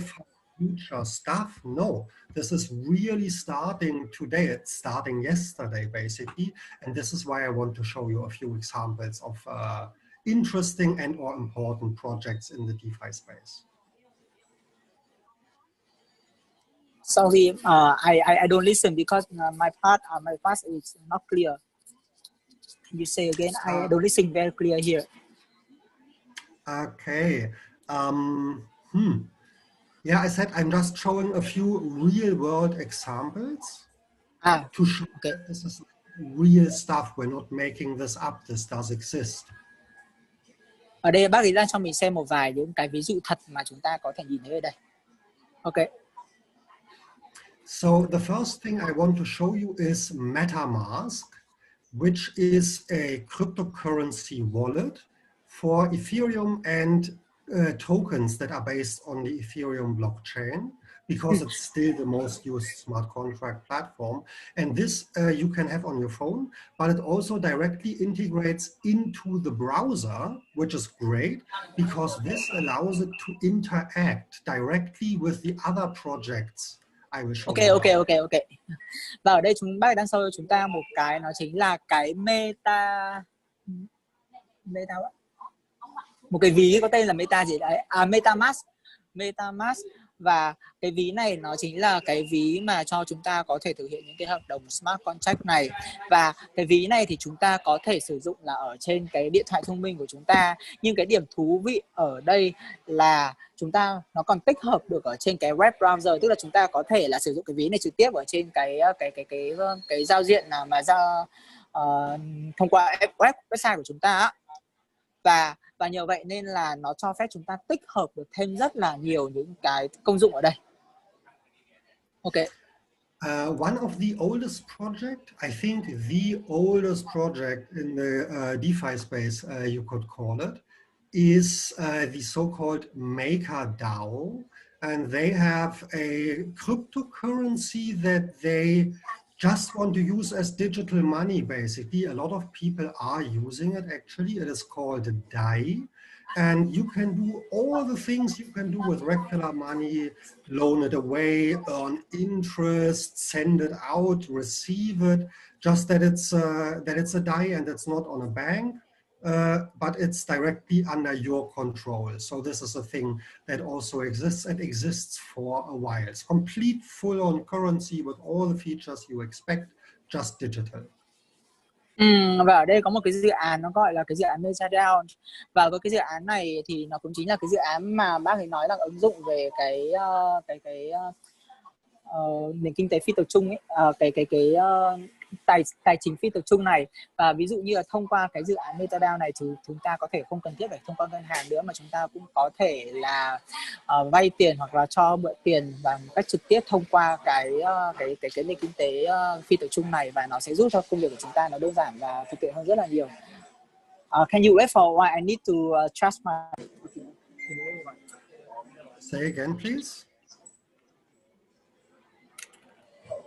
Speaker 2: future stuff. No, this is really starting today. It's starting yesterday, basically. And this is why I want to show you a few examples of interesting and or important projects in the DeFi space.
Speaker 3: Sorry, I don't listen because my part is not clear. Can you say again? I don't listen very clear here.
Speaker 2: Okay. Yeah, I said I'm just showing a few real world examples to show that this is real stuff. We're not making this up. This does exist.
Speaker 3: Ở đây bác ấy đang cho mình xem một vài những cái ví dụ thật mà chúng ta có thể nhìn thấy ở đây. Okay.
Speaker 2: So the first thing I want to show you is MetaMask, which is a cryptocurrency wallet for Ethereum and tokens that are based on the Ethereum blockchain, because it's still the most used smart contract platform. And this you can have on your phone, but it also directly integrates into the browser, which is great because this allows it to interact directly with the other projects. I will show you.
Speaker 3: Okay. Và ở đây bác đang show cho chúng ta một cái, nó chính là cái một cái ví có tên là Meta gì đấy, MetaMask. Và cái ví này nó chính là cái ví mà cho chúng ta có thể thực hiện những cái hợp đồng smart contract này. Và cái ví này thì chúng ta có thể sử dụng là ở trên cái điện thoại thông minh của chúng ta. Nhưng cái điểm thú vị ở đây là nó còn tích hợp được ở trên cái web browser, tức là chúng ta có thể là sử dụng cái ví này trực tiếp ở trên cái giao diện nào mà thông qua website của chúng ta. Và nhờ vậy nên là nó cho phép chúng ta tích hợp được thêm rất là nhiều những cái công dụng ở đây. Okay.
Speaker 2: One of the oldest project, I think the oldest project in the DeFi space, you could call it, is the so-called MakerDAO. and they have a cryptocurrency that they just want to use as digital money, basically. A lot of people are using it, actually. It is called DAI. And you can do all the things you can do with regular money, loan it away, earn interest, send it out, receive it, just that it's a DAI and it's not on a bank, but it's directly under your control. So this is a thing that also exists and exists for a while. It's complete full-on currency with all the features you expect, just digital.
Speaker 3: Và ở đây có một cái dự án nó gọi là cái dự án MetaDAO, và với cái dự án này thì nó cũng chính là cái dự án mà bác ấy nói là ứng dụng về cái nền kinh tế phi tập trung ấy, cái tài chính phi tập trung này. Và ví dụ như là thông qua cái dự án MetaDAO này thì chúng ta có thể không cần thiết phải thông qua ngân hàng nữa, mà chúng ta cũng có thể là vay tiền hoặc là cho mượn tiền và một cách trực tiếp thông qua cái nền kinh tế phi tập trung này, và nó sẽ giúp cho công việc của chúng ta nó đơn giản và thuận tiện hơn rất là nhiều. Can you wait for a while? I need to trust my.
Speaker 2: Say again, please.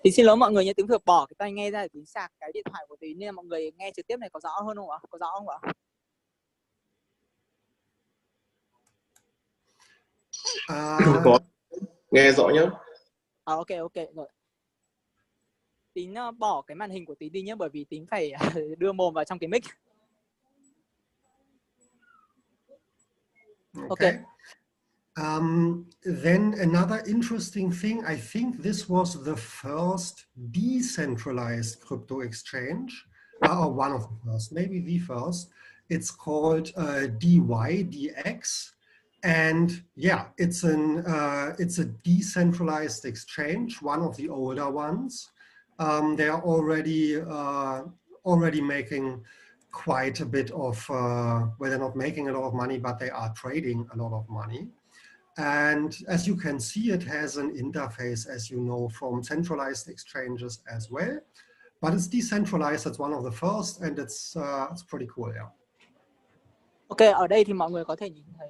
Speaker 3: Thì xin lỗi mọi người nhé, Tín vừa bỏ cái tai nghe ra để Tín sạc cái điện thoại của Tín, nên là mọi người nghe trực tiếp này có rõ hơn không ạ? Có rõ không ạ?
Speaker 5: Có, nghe rõ nhá.
Speaker 3: Ok rồi. Tín bỏ cái màn hình của Tín đi nhé, bởi vì Tín phải đưa mồm vào trong cái mic.
Speaker 2: Okay. Then another interesting thing, I think this was the first decentralized crypto exchange, or one of the first, maybe the first. It's called DYDX, and yeah, it's a decentralized exchange, one of the older ones. They are already making quite a bit of, well, they're not making a lot of money, but they are trading a lot of money. And as you can see, it has an interface, as you know, from centralized exchanges as well. But it's decentralized, it's one of the first, and it's pretty cool, yeah.
Speaker 3: Ok, ở đây thì mọi người có thể nhìn thấy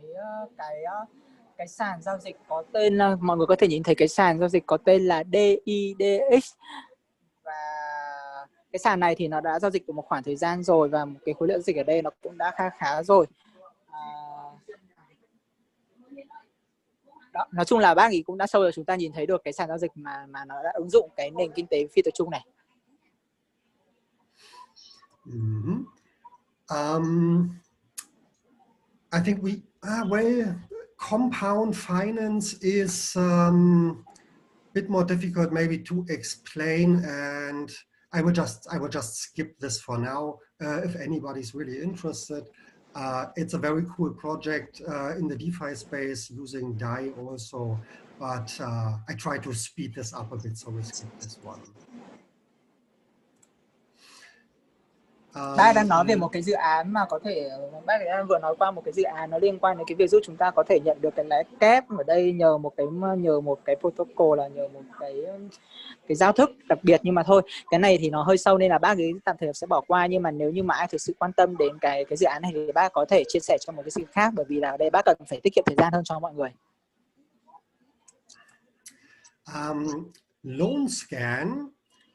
Speaker 3: cái sàn giao dịch có tên là, mọi người có thể nhìn thấy cái sàn giao dịch có tên là DYDX. Và cái sàn này thì nó đã giao dịch được một khoảng thời gian rồi, và cái khối lượng giao dịch ở đây nó cũng đã khá rồi. Đó, nói chung là bác ý cũng đã show cho chúng ta nhìn thấy được cái sàn giao dịch mà nó đã ứng dụng cái nền kinh tế phi tập trung này.
Speaker 2: I think well, compound finance is a bit more difficult maybe to explain, and I will just skip this for now. If anybody's really interested, it's a very cool project in the DeFi space using DAI also, but I try to speed this up a bit, so we skip this one.
Speaker 3: Bác đang nói về một cái dự án mà có thể, bác đã vừa nói qua một cái dự án nó liên quan đến cái việc giúp chúng ta có thể nhận được cái lãi kép ở đây nhờ một cái protocol, là nhờ một cái giao thức đặc biệt. Nhưng mà thôi, cái này thì nó hơi sâu nên là bác ấy tạm thời sẽ bỏ qua. Nhưng mà nếu như mà ai thực sự quan tâm đến cái dự án này thì bác có thể chia sẻ cho một cái sự khác, bởi vì là ở đây bác cần phải tiết kiệm thời gian hơn cho mọi người.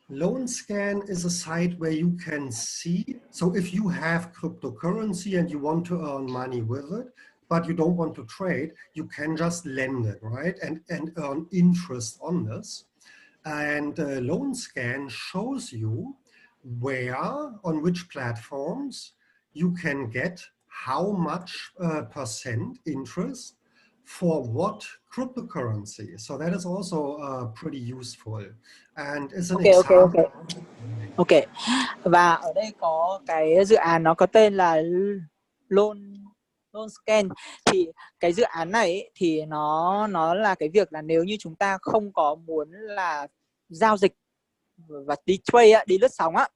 Speaker 2: LoanScan is a site where you can see, so if you have cryptocurrency and you want to earn money with it, but you don't want to trade, you can just lend it, right? And earn interest on this. And LoanScan shows you on which platforms you can get how much percent interest for what cryptocurrency. So that is also pretty useful. And it's an example.
Speaker 3: Ok. Và ở đây có cái dự án nó có tên là LoanScan. Thì cái dự án này ấy, thì nó là cái việc là nếu như chúng ta không có muốn là giao dịch và đi trade, đi lướt sóng á,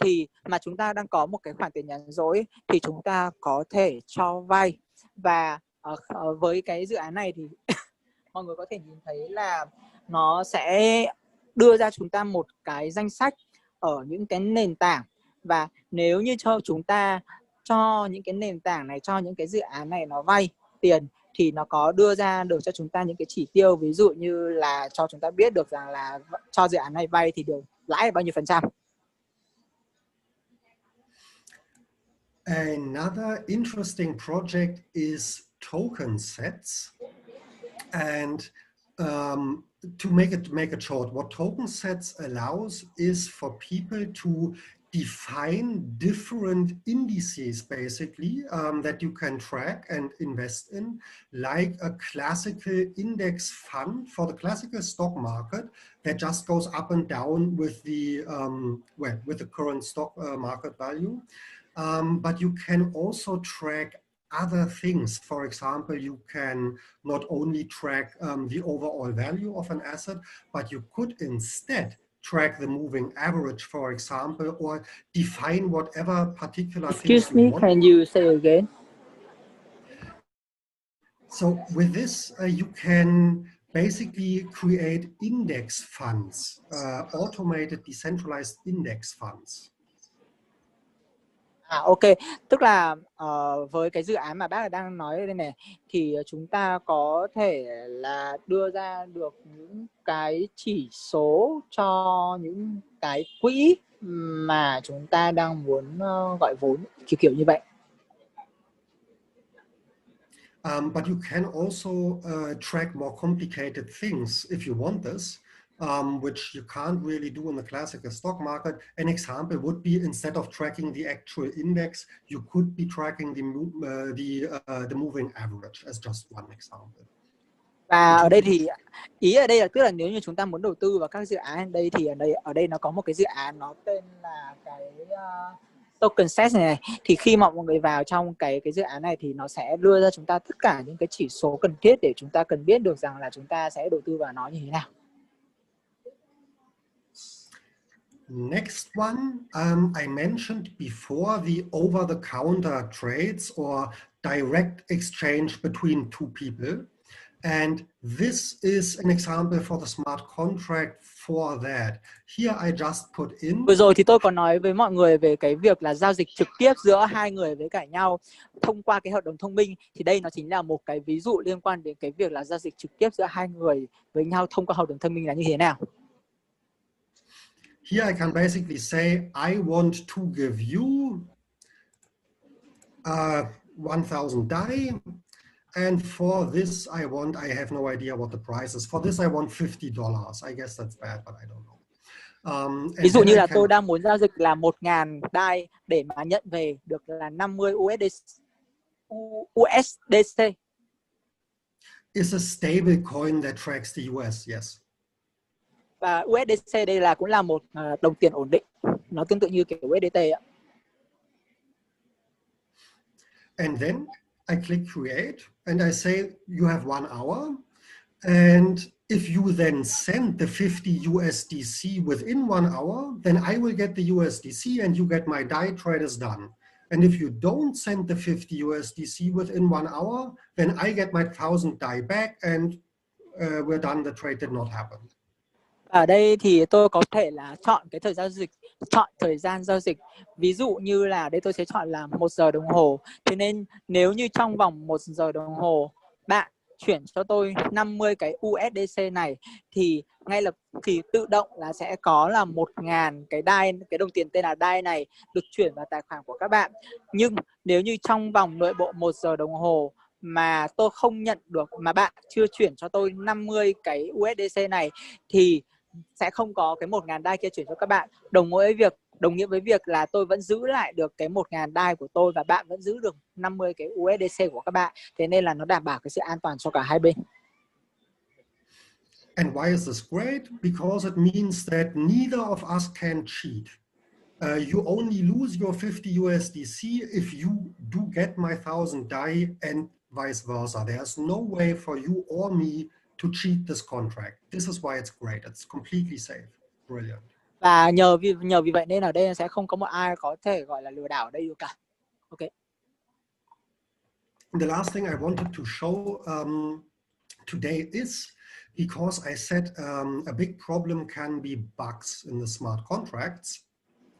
Speaker 3: thì mà chúng ta đang có một cái khoản tiền nhàn rỗi thì chúng ta có thể cho vay. Và với cái dự án này thì mọi người có thể nhìn thấy là nó sẽ đưa ra chúng ta một cái danh sách ở những cái nền tảng, và nếu như cho chúng ta cho những cái nền tảng này, cho những cái dự án này nó vay tiền, thì nó có đưa ra được cho chúng ta những cái chỉ tiêu, ví dụ như là cho chúng ta biết được rằng là cho dự án này vay thì được lãi bao nhiêu %?
Speaker 2: Another interesting project is token sets. And to make it short, what token sets allows is for people to define different indices, basically, that you can track and invest in, like a classical index fund for the classical stock market that just goes up and down with the with the current stock market value. But you can also track other things. For example, you can not only track the overall value of an asset, but you could instead track the moving average, for example, or define whatever particular
Speaker 3: Excuse
Speaker 2: things you
Speaker 3: me,
Speaker 2: want.
Speaker 3: can you say again?
Speaker 2: So with this, you can basically create index funds, automated decentralized index funds.
Speaker 3: Ok, tức là với cái dự án mà bác đang nói đây này thì chúng ta có thể là đưa ra được những cái chỉ số cho những cái quỹ mà chúng ta đang muốn gọi vốn, kiểu như vậy.
Speaker 2: But you can also track more complicated things if you want this, which you can't really do in the classical stock market. An example would be, instead of tracking the actual index, you could be tracking the moving average as just one example.
Speaker 3: Và ở đây thì ý ở đây là tức là nếu như chúng ta muốn đầu tư vào các dự án đây thì ở đây nó có một cái dự án nó tên là cái token set này, thì khi mà mọi người vào trong cái dự án này thì nó sẽ đưa ra chúng ta tất cả những cái chỉ số cần thiết để chúng ta cần biết được rằng là chúng ta sẽ đầu tư vào nó như thế nào.
Speaker 2: Next one, I mentioned before the over-the-counter trades or direct exchange between two people. And this is an example for the smart contract for that. Here I just put in.
Speaker 3: Vừa rồi thì tôi có nói với mọi người về cái việc là giao dịch trực tiếp giữa hai người với cả nhau thông qua cái hợp đồng thông minh, thì đây nó chính là một cái ví dụ liên quan đến cái việc là giao dịch trực tiếp giữa hai người với nhau thông qua hợp đồng thông minh là như thế nào.
Speaker 2: Here I can basically say I want to give you 1,000 DAI. And for this, I have no idea what the price is. For this, I want $50. I guess that's bad, but I don't know.
Speaker 3: Ví dụ như là tôi đang muốn giao dịch là 1.000 DAI để mà nhận về được là 50 USDC.
Speaker 2: It's a stable coin that tracks the US, yes.
Speaker 3: Và USDC đây là cũng là một đồng tiền ổn định. Nó tương tự như kiểu USDT ạ.
Speaker 2: And then I click create and I say you have 1 hour, and if you then send the 50 USDC within 1 hour, then I will get the USDC and you get my DAI trade is done. And if you don't send the 50 USDC within 1 hour, then I get my 1,000 DAI back and we're done, the trade did not happen.
Speaker 3: Ở đây thì tôi có thể là chọn cái thời gian giao dịch. Ví dụ như là đây tôi sẽ chọn là 1 giờ đồng hồ. Thế nên nếu như trong vòng 1 giờ đồng hồ bạn chuyển cho tôi 50 cái USDC này thì ngay lập thì tự động là sẽ có là 1.000 cái DAI, cái đồng tiền tên là DAI này được chuyển vào tài khoản của các bạn. Nhưng nếu như trong vòng nội bộ 1 giờ đồng hồ mà tôi không nhận được, mà bạn chưa chuyển cho tôi 50 cái USDC này thì sẽ không có cái 1.000 DAI kia chuyển cho các bạn. Đồng nghĩa với việc là tôi vẫn giữ lại được cái 1.000 DAI của tôi và bạn vẫn giữ được 50 cái USDC của các bạn. Thế nên là nó đảm bảo cái sự an toàn cho cả hai bên.
Speaker 2: And why is this great? Because it means that neither of us can cheat. You only lose your 50 USDC if you do get my 1,000 DAI and vice versa. There's no way for you or me to cheat this contract. This is why it's great. It's completely safe. Brilliant.
Speaker 3: Và nhờ vì vậy nên ở đây sẽ không có một ai có thể gọi là lừa đảo ở đây được cả. Okay.
Speaker 2: The last thing I wanted to show today is, because I said a big problem can be bugs in the smart contracts,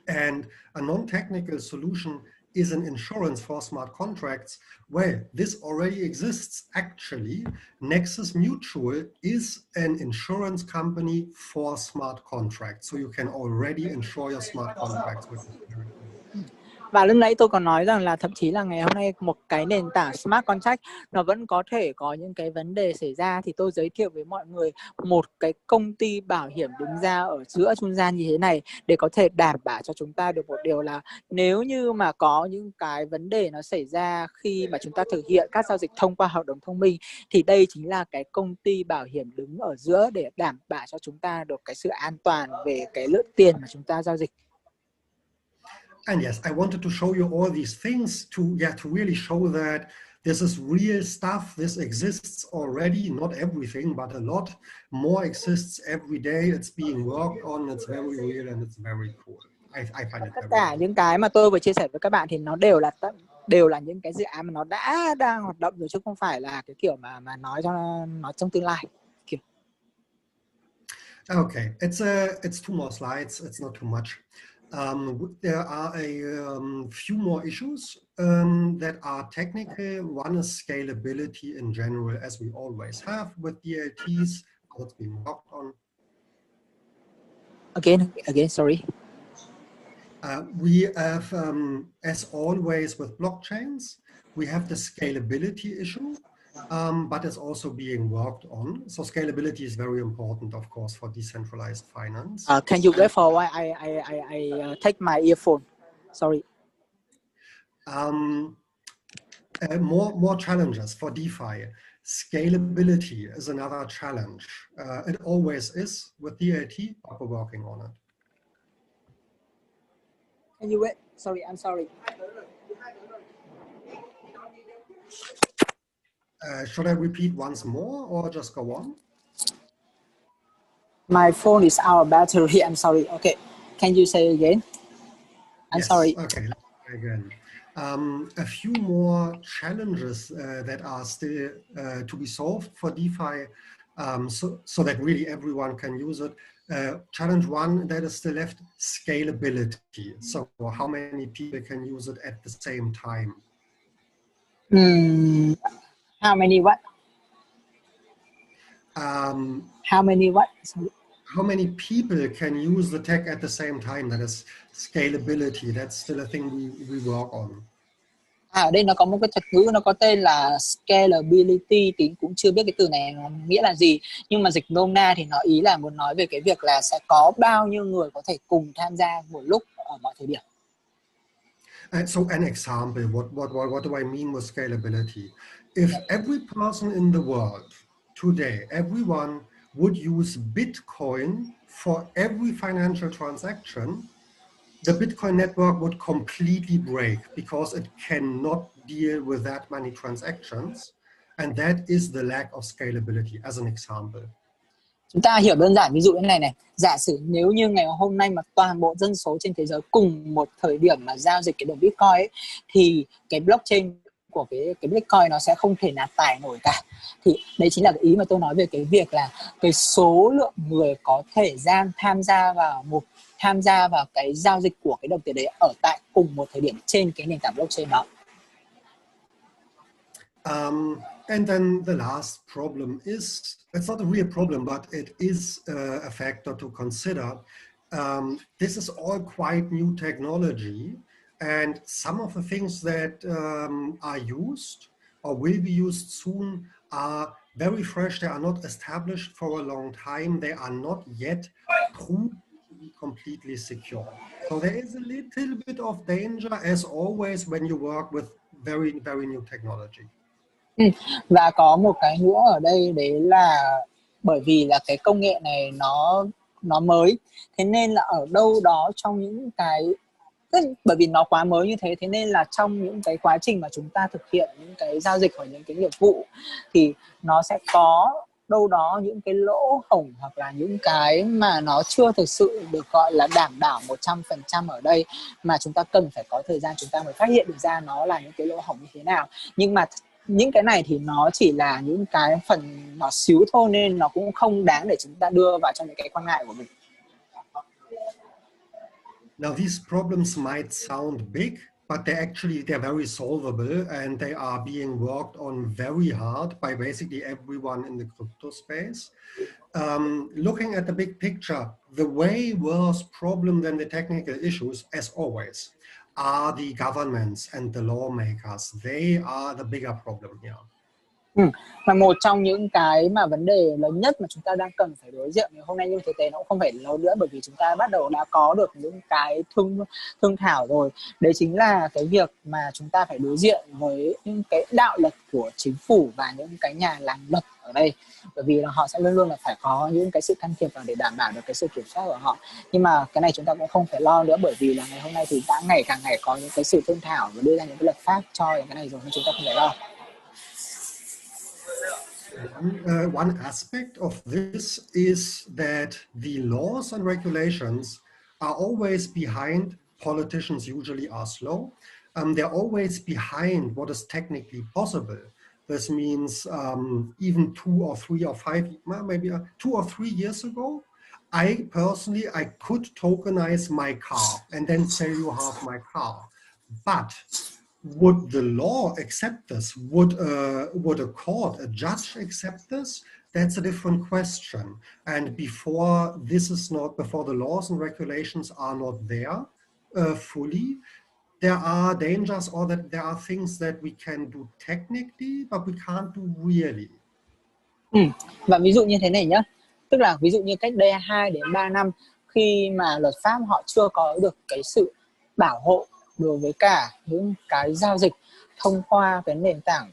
Speaker 2: and a non-technical solution is an insurance for smart contracts? Well, this already exists actually. Nexus Mutual is an insurance company for smart contracts. So you can already insure your smart contracts with it.
Speaker 3: Và lúc nãy tôi còn nói rằng là thậm chí là ngày hôm nay một cái nền tảng smart contract nó vẫn có thể có những cái vấn đề xảy ra, thì tôi giới thiệu với mọi người một cái công ty bảo hiểm đứng ra ở giữa trung gian như thế này để có thể đảm bảo cho chúng ta được một điều là nếu như mà có những cái vấn đề nó xảy ra khi mà chúng ta thực hiện các giao dịch thông qua hợp đồng thông minh, thì đây chính là cái công ty bảo hiểm đứng ở giữa để đảm bảo cho chúng ta được cái sự an toàn về cái lượng tiền mà chúng ta giao dịch.
Speaker 2: And yes, I wanted to show you all these things to really show that this is real stuff. This exists already, not everything, but a lot more exists every day. It's being worked on. It's very real and it's very cool. I find it
Speaker 3: Tất cả những cái mà tôi vừa chia sẻ với các bạn thì nó đều là những cái dự án mà nó đang hoạt động rồi, chứ không phải là cái kiểu mà nói trong tương lai. Kiểu.
Speaker 2: Okay, it's two more slides. It's not too much. There are a few more issues that are technical. One is scalability in general, as we always have with DLTs. That's been worked on.
Speaker 3: Again, sorry.
Speaker 2: We have, as always with blockchains, we have the scalability issue, but it's also being worked on. So scalability is very important, of course, for decentralized finance.
Speaker 3: Can you wait for a while? I take my earphone. Sorry.
Speaker 2: More challenges for DeFi. Scalability is another challenge. It always is with DLT, but we're working on it.
Speaker 3: Can you wait? Sorry, I'm sorry.
Speaker 2: Should I repeat once more or just go on?
Speaker 3: My phone is out of battery. I'm sorry. Okay. Can you say again? I'm sorry.
Speaker 2: Okay, again. A few more challenges that are still to be solved for DeFi, so that really everyone can use it. Challenge one that is still left, scalability. So how many people can use it at the same time?
Speaker 3: How many what? How many what? Sorry.
Speaker 2: How many people can use the tech at the same time? That is scalability. That's still a thing we work on.
Speaker 3: Ở đây nó có một cái thuật ngữ nó có tên là scalability, thì cũng chưa biết cái từ này nó nghĩa là gì, nhưng mà dịch nôm na thì nó ý là muốn nói về cái việc là sẽ có bao nhiêu người có thể cùng tham gia một lúc ở mọi thời điểm.
Speaker 2: So an example, what do I mean with scalability? If every person in the world today, everyone would use Bitcoin for every financial transaction, the Bitcoin network would completely break because it cannot deal with that many transactions. And that is the lack of scalability, as an example.
Speaker 3: Chúng ta hiểu đơn giản ví dụ như này. Giả sử nếu như ngày hôm nay mà toàn bộ dân số trên thế giới cùng một thời điểm mà giao dịch cái đồng Bitcoin ấy, thì cái blockchain của cái Bitcoin nó sẽ không thể nào tải nổi cả. Thì đấy chính là cái ý mà tôi nói về cái việc là cái số lượng người có thể tham gia vào cái giao dịch của cái đồng tiền đấy ở tại cùng một thời điểm trên cái nền tảng blockchain đó.
Speaker 2: And then the last problem is, it's not a real problem, but it is a factor to consider. This is all quite new technology, and some of the things that are used or will be used soon are very fresh. They are not established for a long time. They are not yet proved to be completely secure. So there is a little bit of danger, as always, when you work with very, very new technology.
Speaker 3: Và có một cái nữa ở đây, đấy là bởi vì là cái công nghệ này nó mới, thế nên là ở đâu đó trong những cái, bởi vì nó quá mới như thế, thế nên là trong những cái quá trình mà chúng ta thực hiện những cái giao dịch hoặc những cái nghiệp vụ thì nó sẽ có đâu đó những cái lỗ hổng hoặc là những cái mà nó chưa thực sự được gọi là đảm bảo 100% ở đây, mà chúng ta cần phải có thời gian chúng ta mới phát hiện được ra nó là những cái lỗ hổng như thế nào. Nhưng mà những cái này thì nó chỉ là những cái phần nhỏ xíu thôi, nên nó cũng không đáng để chúng ta đưa vào trong những cái quan ngại của mình.
Speaker 2: Now these problems might sound big, but they're very solvable, and they are being worked on very hard by basically everyone in the crypto space. Looking at the big picture, the way worse problem than the technical issues, as always, are the governments and the lawmakers. They are the bigger problem here.
Speaker 3: Và một trong những cái mà vấn đề lớn nhất mà chúng ta đang cần phải đối diện ngày hôm nay, nhưng thực tế nó cũng không phải lâu nữa, bởi vì chúng ta bắt đầu đã có được những cái thương thảo rồi. Đấy chính là cái việc mà chúng ta phải đối diện với những cái đạo luật của chính phủ và những cái nhà làm luật ở đây, bởi vì là họ sẽ luôn luôn là phải có những cái sự can thiệp vào để đảm bảo được cái sự kiểm soát của họ. Nhưng mà cái này chúng ta cũng không phải lo nữa, bởi vì là ngày hôm nay thì đã ngày càng ngày có những cái sự thương thảo và đưa ra những cái luật pháp cho những cái này rồi, nên chúng ta không phải lo.
Speaker 2: One aspect of this is that the laws and regulations are always behind. Politicians usually are slow. They're always behind what is technically possible. This means even 2 or 3 or 5, maybe 2 or 3 years ago, I could tokenize my car and then sell you half my car. But would the law accept this? Would a court, a judge accept this? That's a different question. And before the laws and regulations are not there fully, there are dangers, or that there are things that we can do technically, but we can't do really.
Speaker 3: Và ví dụ như thế này nhá, tức là ví dụ như cách đây 2 đến 3 năm, khi mà luật pháp họ chưa có được cái sự bảo hộ đối với cả những cái giao dịch thông qua cái nền tảng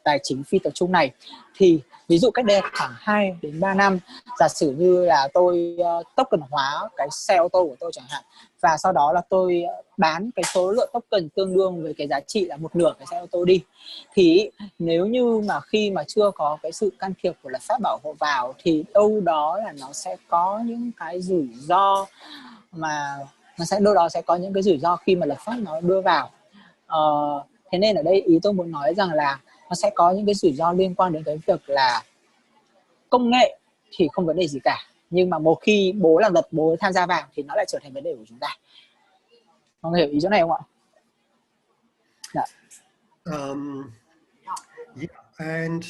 Speaker 3: tài chính phi tập trung này, thì ví dụ cách đây khoảng 2 đến 3 năm, giả sử như là tôi token hóa cái xe ô tô của tôi chẳng hạn, và sau đó là tôi bán cái số lượng token tương đương với cái giá trị là 1/2 cái xe ô tô đi, thì nếu như mà khi mà chưa có cái sự can thiệp của luật pháp bảo hộ vào, thì đâu đó là nó sẽ có những cái rủi ro, mà đâu đó sẽ có những cái rủi ro khi mà luật pháp nó đưa vào. Thế nên ở đây ý tôi muốn nói rằng là nó sẽ có những cái rủi ro liên quan đến cái việc là công nghệ thì không vấn đề gì cả, nhưng mà một khi bố làm luật, bố tham gia vào thì nó lại trở thành vấn đề của chúng ta. Mọi người hiểu ý chỗ này không ạ? Dạ.
Speaker 2: Yeah, and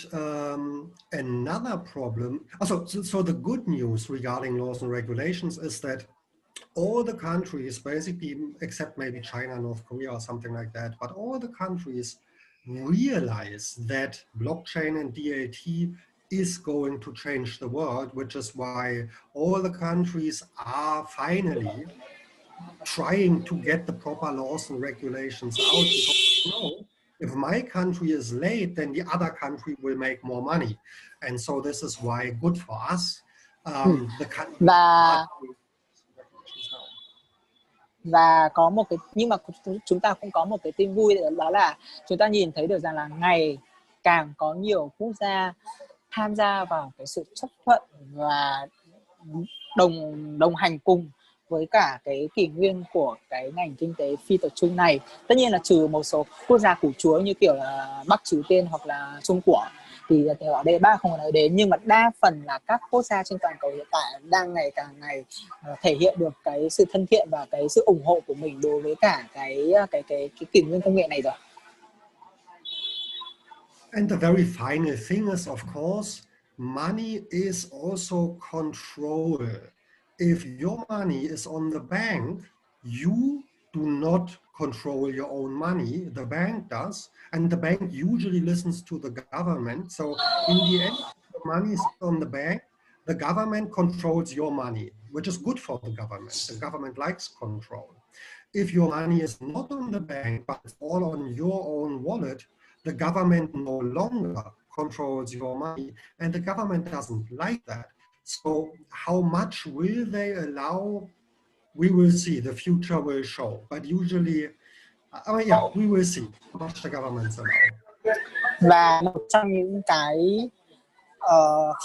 Speaker 2: another problem. So the good news regarding laws and regulations is that all the countries, basically, except maybe China, North Korea, or something like that, but all the countries realize that blockchain and DLT is going to change the world, which is why all the countries are finally trying to get the proper laws and regulations out. Because, if my country is late, then the other country will make more money. And so this is why good for us.
Speaker 3: Và có một cái, nhưng mà chúng ta cũng có một cái tin vui, đó là chúng ta nhìn thấy được rằng là ngày càng có nhiều quốc gia tham gia vào cái sự chấp thuận và đồng hành cùng với cả cái kỷ nguyên của cái ngành kinh tế phi tập trung này. Tất nhiên là trừ một số quốc gia củ chúa như kiểu là Bắc Triều Tiên hoặc là Trung Quốc, thì ở đây bác không nói đến, nhưng mà đa phần là các quốc gia trên toàn cầu hiện tại đang ngày càng ngày thể hiện được cái sự thân thiện và cái sự ủng hộ của mình đối với cả cái kỷ nguyên công nghệ này rồi.
Speaker 2: And the very final thing is, of course, money is also control. If your money is on the bank, you do not control your own money, the bank does, and the bank usually listens to the government. So in the end, the money is on the bank, the government controls your money, which is good for the government. The government likes control. If your money is not on the bank, but it's all on your own wallet, the government no longer controls your money, and the government doesn't like that. So how much will they allow? We will see. The future will show. But usually, we will see how much the government's allow.
Speaker 3: Và một trong những cái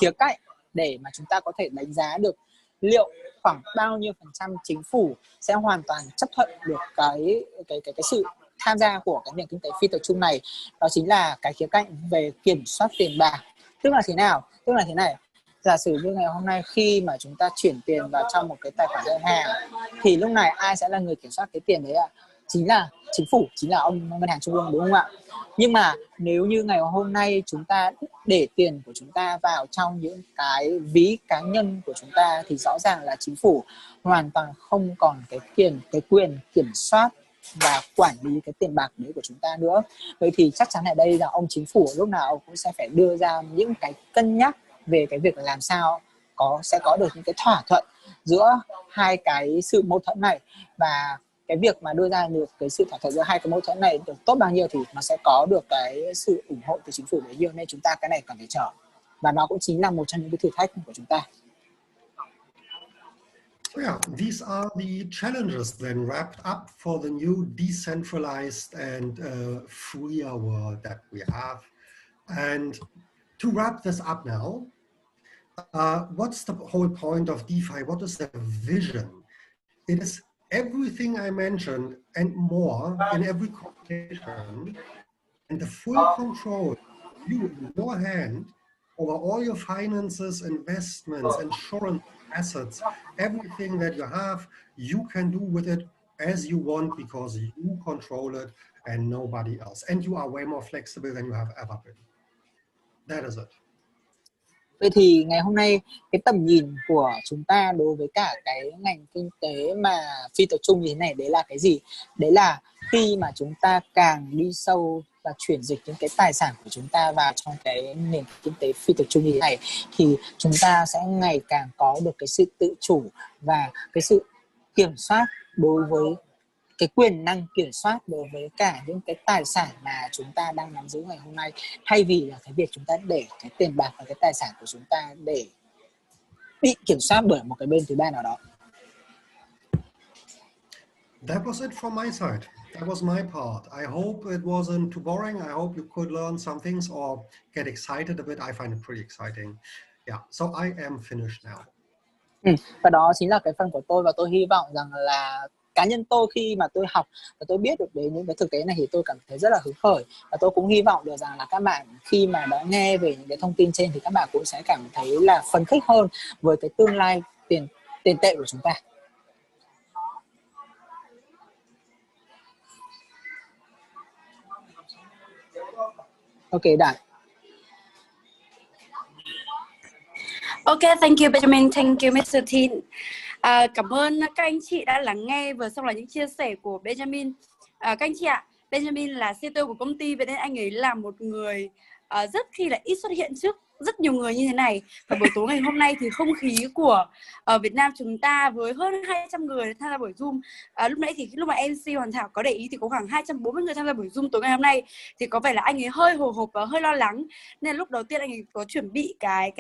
Speaker 3: khía cạnh để mà chúng ta có thể đánh giá được liệu khoảng bao nhiêu % chính phủ sẽ hoàn toàn chấp thuận được cái sự tham gia của cái nền kinh tế phi tập trung này, đó chính là cái khía cạnh về kiểm soát tiền bạc. Tức là thế nào? Tức là thế này. Giả sử như ngày hôm nay khi mà chúng ta chuyển tiền vào trong một cái tài khoản ngân hàng, thì lúc này ai sẽ là người kiểm soát cái tiền đấy ạ? chính là chính phủ, chính là ông ngân hàng trung ương, đúng không ạ? Nhưng mà nếu như ngày hôm nay chúng ta để tiền của chúng ta vào trong những cái ví cá nhân của chúng ta thì rõ ràng là chính phủ hoàn toàn không còn cái quyền kiểm soát và quản lý cái tiền bạc đấy của chúng ta nữa. Vậy thì chắc chắn ở đây là ông chính phủ lúc nào cũng sẽ phải đưa ra những cái cân nhắc về cái việc làm sao sẽ có được những cái thỏa thuận giữa hai cái sự mâu thuẫn này, và cái việc mà đưa ra được cái sự thỏa thuận giữa hai cái mâu thuẫn này được tốt bao nhiêu thì nó sẽ có được cái sự ủng hộ từ chính phủ bấy nhiêu, nên chúng ta cái này cần phải chờ, và nó cũng chính là một trong những cái thử thách của chúng ta.
Speaker 2: Yeah, these are the challenges then wrapped up for the new decentralized and freer world that we have. And to wrap this up now, what's the whole point of DeFi? What is the vision? It is everything I mentioned and more in every conversation, and the full control you in your hand over all your finances, investments, insurance, assets, everything that you have, you can do with it as you want because you control it and nobody else. And you are way more flexible than you have ever been. That is it.
Speaker 3: Vậy thì ngày hôm nay cái tầm nhìn của chúng ta đối với cả cái ngành kinh tế mà phi tập trung như thế này, đấy là cái gì? Đấy là khi mà chúng ta càng đi sâu và chuyển dịch những cái tài sản của chúng ta vào trong cái nền kinh tế phi tập trung như thế này thì chúng ta sẽ ngày càng có được cái sự tự chủ và cái sự kiểm soát đối với cái quyền năng kiểm soát đối với cả những cái tài sản mà chúng ta đang nắm giữ ngày hôm nay, thay vì là cái việc chúng ta để cái tiền bạc và cái tài sản của chúng ta để bị kiểm soát bởi một cái bên thứ ba nào đó.
Speaker 2: That was it from my side. That was my part. I hope it wasn't too boring. I hope you could learn some things or get excited a bit. I find it pretty exciting. Yeah, so I am finished now.
Speaker 3: Và đó chính là cái phần của tôi, và tôi hy vọng rằng là cá nhân tôi khi mà tôi học và tôi biết được đến những cái thực tế này thì tôi cảm thấy rất là hứng khởi, và tôi cũng hy vọng được rằng là các bạn khi mà đã nghe về những cái thông tin trên thì các bạn cũng sẽ cảm thấy là phấn khích hơn với cái tương lai tiền tệ của chúng ta. Ok, Đạt.
Speaker 1: Ok, thank you Benjamin, thank you Mr. Tin. Cảm ơn các anh chị đã lắng nghe, vừa xong là những chia sẻ của Benjamin. Các anh chị ạ, Benjamin là CTO của công ty, vậy nên anh ấy là một người rất khi là ít xuất hiện trước rất nhiều người như thế này. Và buổi tối ngày hôm nay thì không khí của Việt Nam chúng ta với hơn 200 người tham gia buổi Zoom. Lúc nãy thì lúc mà MC Hoàn Thảo có để ý thì có khoảng 240 người tham gia buổi Zoom tối ngày hôm nay, thì có vẻ là anh ấy hơi hồi hộp và hơi lo lắng, nên lúc đầu tiên anh ấy có chuẩn bị cái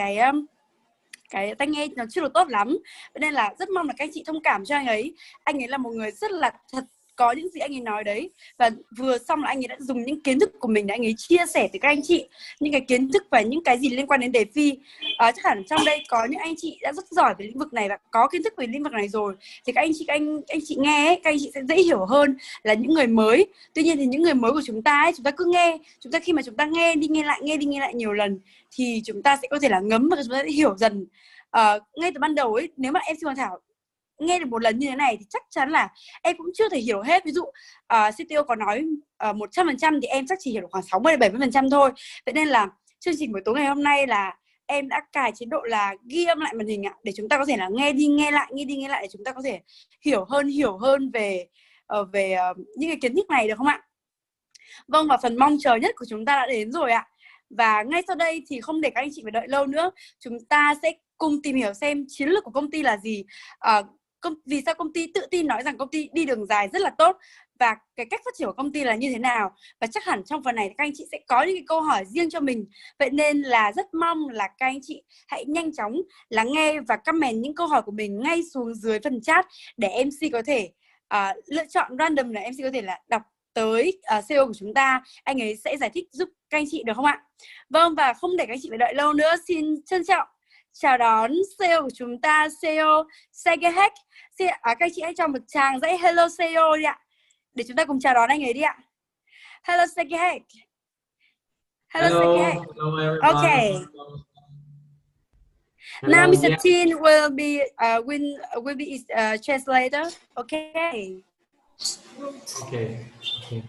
Speaker 1: tai nghe nó chưa được tốt lắm, nên là rất mong là các anh chị thông cảm cho anh ấy. Anh ấy là một người rất là thật, có những gì anh ấy nói đấy, và vừa xong là anh ấy đã dùng những kiến thức của mình để anh ấy chia sẻ tới các anh chị những cái kiến thức và những cái gì liên quan đến đề phi. Chắc hẳn trong đây có những anh chị đã rất giỏi về lĩnh vực này và có kiến thức về lĩnh vực này rồi, thì các anh chị nghe ấy, các anh chị sẽ dễ hiểu hơn là những người mới. Tuy nhiên thì những người mới của chúng ta ấy, chúng ta cứ nghe, khi mà chúng ta nghe đi nghe lại nhiều lần thì chúng ta sẽ có thể là ngấm và chúng ta sẽ hiểu dần. Ngay từ ban đầu ấy, nếu mà em Hoàn Thảo nghe được một lần như thế này thì chắc chắn là em cũng chưa thể hiểu hết. Ví dụ CTO có nói 100% thì em chắc chỉ hiểu được khoảng 60-70% thôi. Vậy nên là chương trình buổi tối ngày hôm nay là em đã cài chế độ là ghi âm lại màn hình ạ, để chúng ta có thể là nghe đi nghe lại để chúng ta có thể hiểu hơn về những cái kiến thức này, được không ạ? Vâng, và phần mong chờ nhất của chúng ta đã đến rồi ạ. Và ngay sau đây thì không để các anh chị phải đợi lâu nữa, chúng ta sẽ cùng tìm hiểu xem chiến lược của công ty là gì, vì sao công ty tự tin nói rằng công ty đi đường dài rất là tốt, và cái cách phát triển của công ty là như thế nào. Và chắc hẳn trong phần này các anh chị sẽ có những cái câu hỏi riêng cho mình. Vậy nên là rất mong là các anh chị hãy nhanh chóng lắng nghe và comment những câu hỏi của mình ngay xuống dưới phần chat, để MC có thể lựa chọn random, là MC có thể là đọc tới CEO của chúng ta, anh ấy sẽ giải thích giúp các anh chị, được không ạ? Vâng, và không để các anh chị phải đợi lâu nữa, xin trân trọng chào đón CEO của chúng ta, CEO Segehek. Các anh chị hãy cho một tràng dãy hello CEO đi ạ, để chúng ta cùng chào đón anh ấy đi ạ. Hello Segehek. Hello Segehek.
Speaker 4: Hello everyone.
Speaker 1: Okay.
Speaker 4: Hello,
Speaker 1: Now Mr.
Speaker 4: yeah.
Speaker 1: Tin will be translator. Okay.
Speaker 4: Okay. Okay.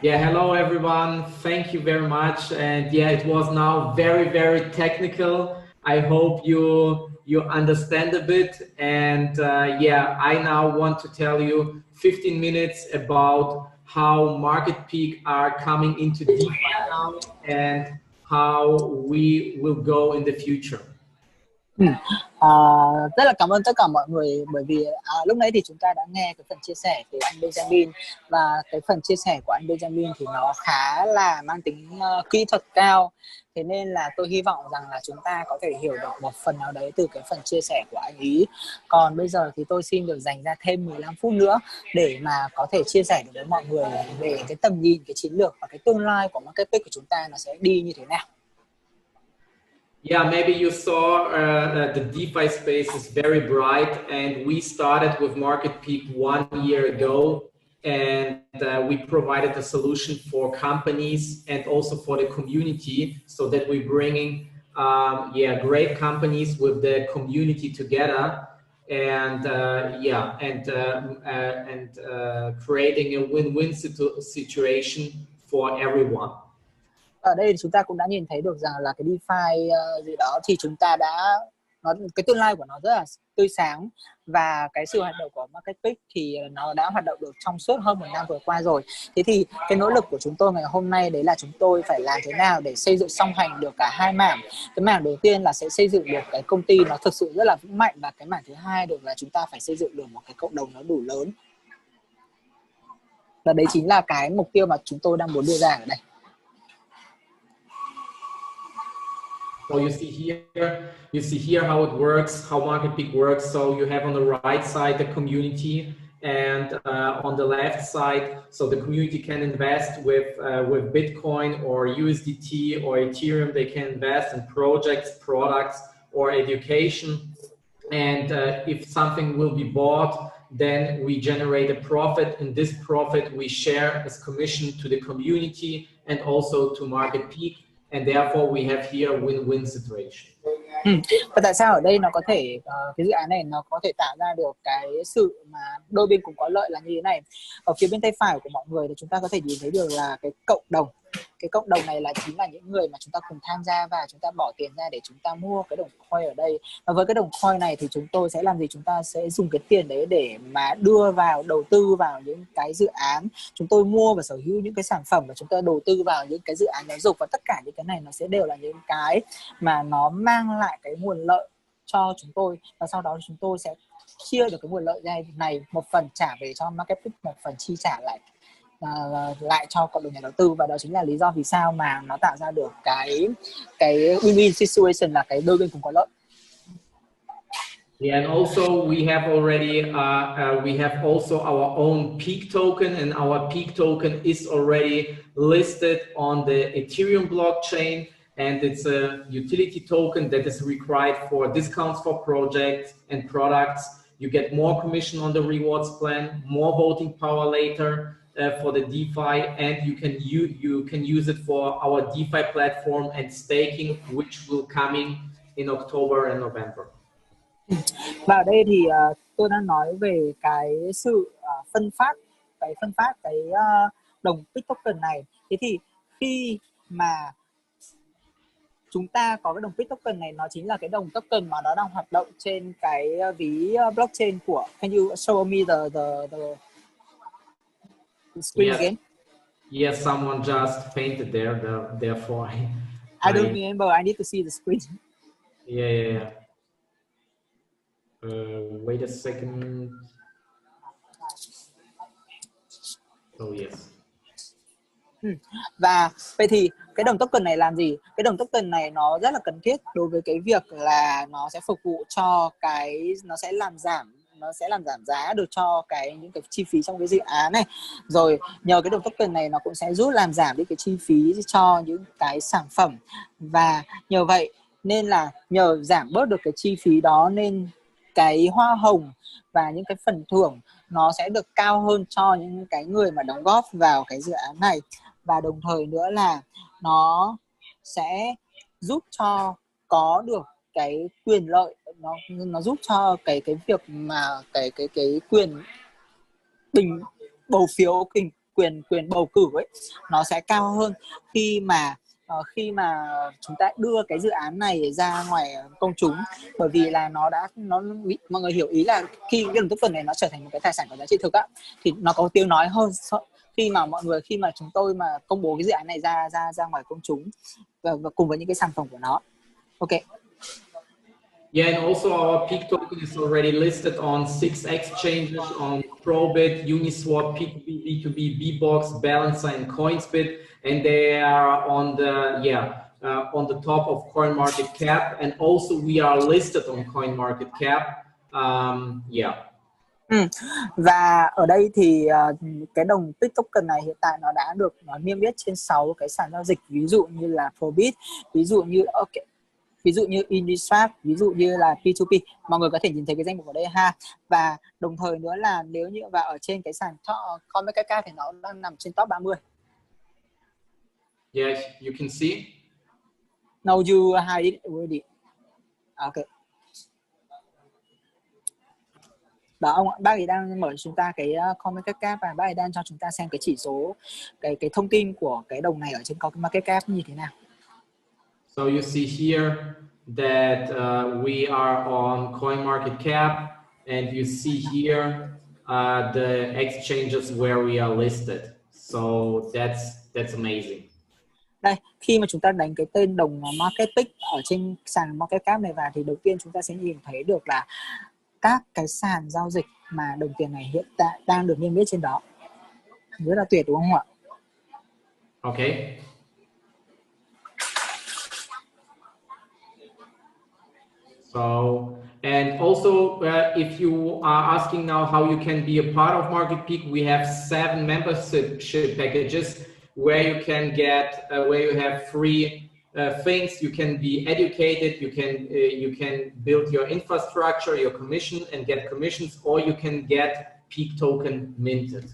Speaker 4: Yeah, hello everyone. Thank you very much. And yeah, it was now very, very technical. I hope you understand a bit. And yeah, I now want to tell you 15 minutes about how Marketpeak are coming into DeFi now and how we will go in the future.
Speaker 3: Rất là cảm ơn tất cả mọi người, bởi vì lúc nãy thì chúng ta đã nghe cái phần chia sẻ từ anh Benjamin, và cái phần chia sẻ của anh Benjamin thì nó khá là mang tính kỹ thuật cao. Thế nên là tôi hy vọng rằng là chúng ta có thể hiểu được một phần nào đấy từ cái phần chia sẻ của anh ý. Còn bây giờ thì tôi xin được dành ra thêm 15 phút nữa để mà có thể chia sẻ được với mọi người về cái tầm nhìn, cái chiến lược và cái tương lai của Marketpeak của chúng ta nó sẽ đi như thế nào.
Speaker 4: Yeah, maybe you saw the DeFi space is very bright, and we started with Marketpeak 1 year ago, and we provided a solution for companies and also for the community, so that we're bringing great companies with the community together, and creating a win-win situation for everyone.
Speaker 3: Ở đây thì chúng ta cũng đã nhìn thấy được rằng là cái DeFi gì đó thì chúng ta đã cái tương lai của nó rất là tươi sáng, và cái sự hoạt động của Marketpeak thì nó đã hoạt động được trong suốt hơn 1 năm vừa qua rồi. Thế thì cái nỗ lực của chúng tôi ngày hôm nay đấy là chúng tôi phải làm thế nào để xây dựng song hành được cả hai mảng. Cái mảng đầu tiên là sẽ xây dựng được cái công ty nó thực sự rất là vững mạnh, và cái mảng thứ hai được là chúng ta phải xây dựng được một cái cộng đồng nó đủ lớn. Và đấy chính là cái mục tiêu mà chúng tôi đang muốn đưa ra ở đây.
Speaker 4: So you see here how it works, how Marketpeak works. So you have on the right side the community, and on the left side, so the community can invest with Bitcoin or USDT or Ethereum. They can invest in projects, products, or education. And if something will be bought, then we generate a profit, and this profit we share as commission to the community and also to Marketpeak. And therefore we have here a win-win situation.
Speaker 3: Và tại sao ở đây nó có thể cái dự án này nó có thể tạo ra được cái sự mà đôi bên cùng có lợi là như thế này. Ở phía bên tay phải của mọi người thì chúng ta có thể nhìn thấy được là cái cộng đồng. Cái cộng đồng này là chính là những người mà chúng ta cùng tham gia và chúng ta bỏ tiền ra để chúng ta mua cái đồng coin ở đây. Và với cái đồng coin này thì chúng tôi sẽ làm gì? Chúng ta sẽ dùng cái tiền đấy để mà đưa vào, đầu tư vào những cái dự án. Chúng tôi mua và sở hữu những cái sản phẩm, và chúng ta đầu tư vào những cái dự án giáo dục, và tất cả những cái này nó sẽ đều là những cái mà nó mang lại cái nguồn lợi cho chúng tôi, và sau đó chúng tôi sẽ chia được cái nguồn lợi này, một phần trả về cho Marketpeak, một phần chi trả lại cho cộng đồng nhà đầu tư. Và đó chính là lý do vì sao mà nó tạo ra được cái win-win situation, là cái đôi bên cùng có lợi.
Speaker 4: Yeah, and also we have already we have also our own Peak token, and our Peak token is already listed on the Ethereum blockchain, and it's a utility token that is required for discounts for projects and products. You get more commission on the rewards plan, more voting power later for the DeFi, and you can use it for our DeFi platform and staking, which will coming in October and November.
Speaker 3: Và ở đây thì tôi đang nói về cái sự phân phát cái đồng Peak token này. Thế thì khi mà chúng ta có cái đồng Peak token này, nó chính là cái đồng token mà nó đang hoạt động trên cái ví blockchain của. Can you show me the screen again?
Speaker 4: Yes, someone just painted there, therefore
Speaker 3: I don't remember. I need to see the screen.
Speaker 4: Yeah. Wait a second. Oh yes.
Speaker 3: Và vậy thì cái đồng token này làm gì? Cái đồng token này nó rất là cần thiết đối với cái việc là nó sẽ phục vụ cho nó sẽ làm giảm giá được cho những cái chi phí trong cái dự án này. Rồi nhờ cái đồng token này nó cũng sẽ giúp làm giảm đi cái chi phí cho những cái sản phẩm, và nhờ vậy nên là nhờ giảm bớt được cái chi phí đó nên cái hoa hồng và những cái phần thưởng nó sẽ được cao hơn cho những cái người mà đóng góp vào cái dự án này. Và đồng thời nữa là nó sẽ giúp cho có được cái quyền lợi, nó giúp cho cái việc mà cái quyền bầu phiếu, quyền bầu cử ấy nó sẽ cao hơn khi mà chúng ta đưa cái dự án này ra ngoài công chúng, bởi vì là mọi người hiểu ý là khi cái đồng token này nó trở thành một cái tài sản có giá trị thực á, thì nó có tiếng nói hơn khi mà chúng tôi mà công bố cái dự án này ra ngoài công chúng và cùng với những cái sản phẩm của nó. Ok.
Speaker 4: Yeah, and also our Peak token is already listed on 6 exchanges, on Probit, Uniswap, Peak B2B, Bbox, Balancer, and Coinsbit, and they are on the top of CoinMarketCap, and also we are listed on CoinMarketCap.
Speaker 3: Và ở đây thì cái đồng Peak token này hiện tại nó đã được niêm yết trên 6 cái sàn giao dịch, ví dụ như là Probit, ví dụ như Uniswap, ví dụ như là P2P. Mọi người có thể nhìn thấy cái danh mục ở đây ha. Và đồng thời nữa là nếu như và ở trên cái sàn CoinMarketCap thì nó đang nằm trên top 30.
Speaker 4: Yes, you can see.
Speaker 3: No, you hide it already. Okay. Đó, bác ấy đang mở chúng ta cái CoinMarketCap và bác ấy đang cho chúng ta xem cái chỉ số, cái thông tin của cái đồng này ở trên CoinMarketCap như thế nào.
Speaker 4: So you see here that we are on CoinMarketCap, and you see here the exchanges where we are listed. So that's amazing.
Speaker 3: Đây, khi mà chúng ta đánh cái tên đồng Marketpeak ở trên sàn Marketcap này vào thì đầu tiên chúng ta sẽ nhìn thấy được là các cái sàn giao dịch mà đồng tiền này hiện tại đang được niêm yết trên đó. Rất là tuyệt đúng không ạ?
Speaker 4: Okay. So, and also, if you are asking now how you can be a part of Marketpeak, we have 7 membership packages where you can get, where you have free things. You can be educated, you can build your infrastructure, your commission, and get commissions, or you can get Peak token minted.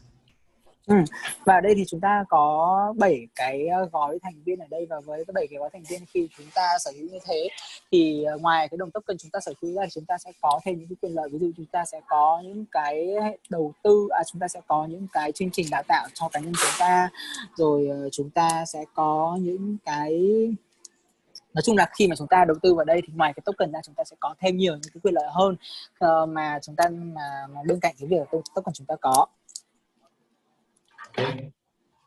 Speaker 3: Và ở đây thì chúng ta có 7 cái gói thành viên ở đây, và với cái 7 cái gói thành viên khi chúng ta sở hữu như thế thì ngoài cái đồng token chúng ta sở hữu ra thì chúng ta sẽ có thêm những cái quyền lợi. Ví dụ chúng ta sẽ có những cái đầu tư, chúng ta sẽ có những cái chương trình đào tạo cho cá nhân chúng ta, rồi chúng ta sẽ có những cái, nói chung là khi mà chúng ta đầu tư vào đây thì ngoài cái token ra chúng ta sẽ có thêm nhiều những cái quyền lợi hơn mà chúng ta mà bên cạnh cái việc token chúng ta có.
Speaker 4: Okay.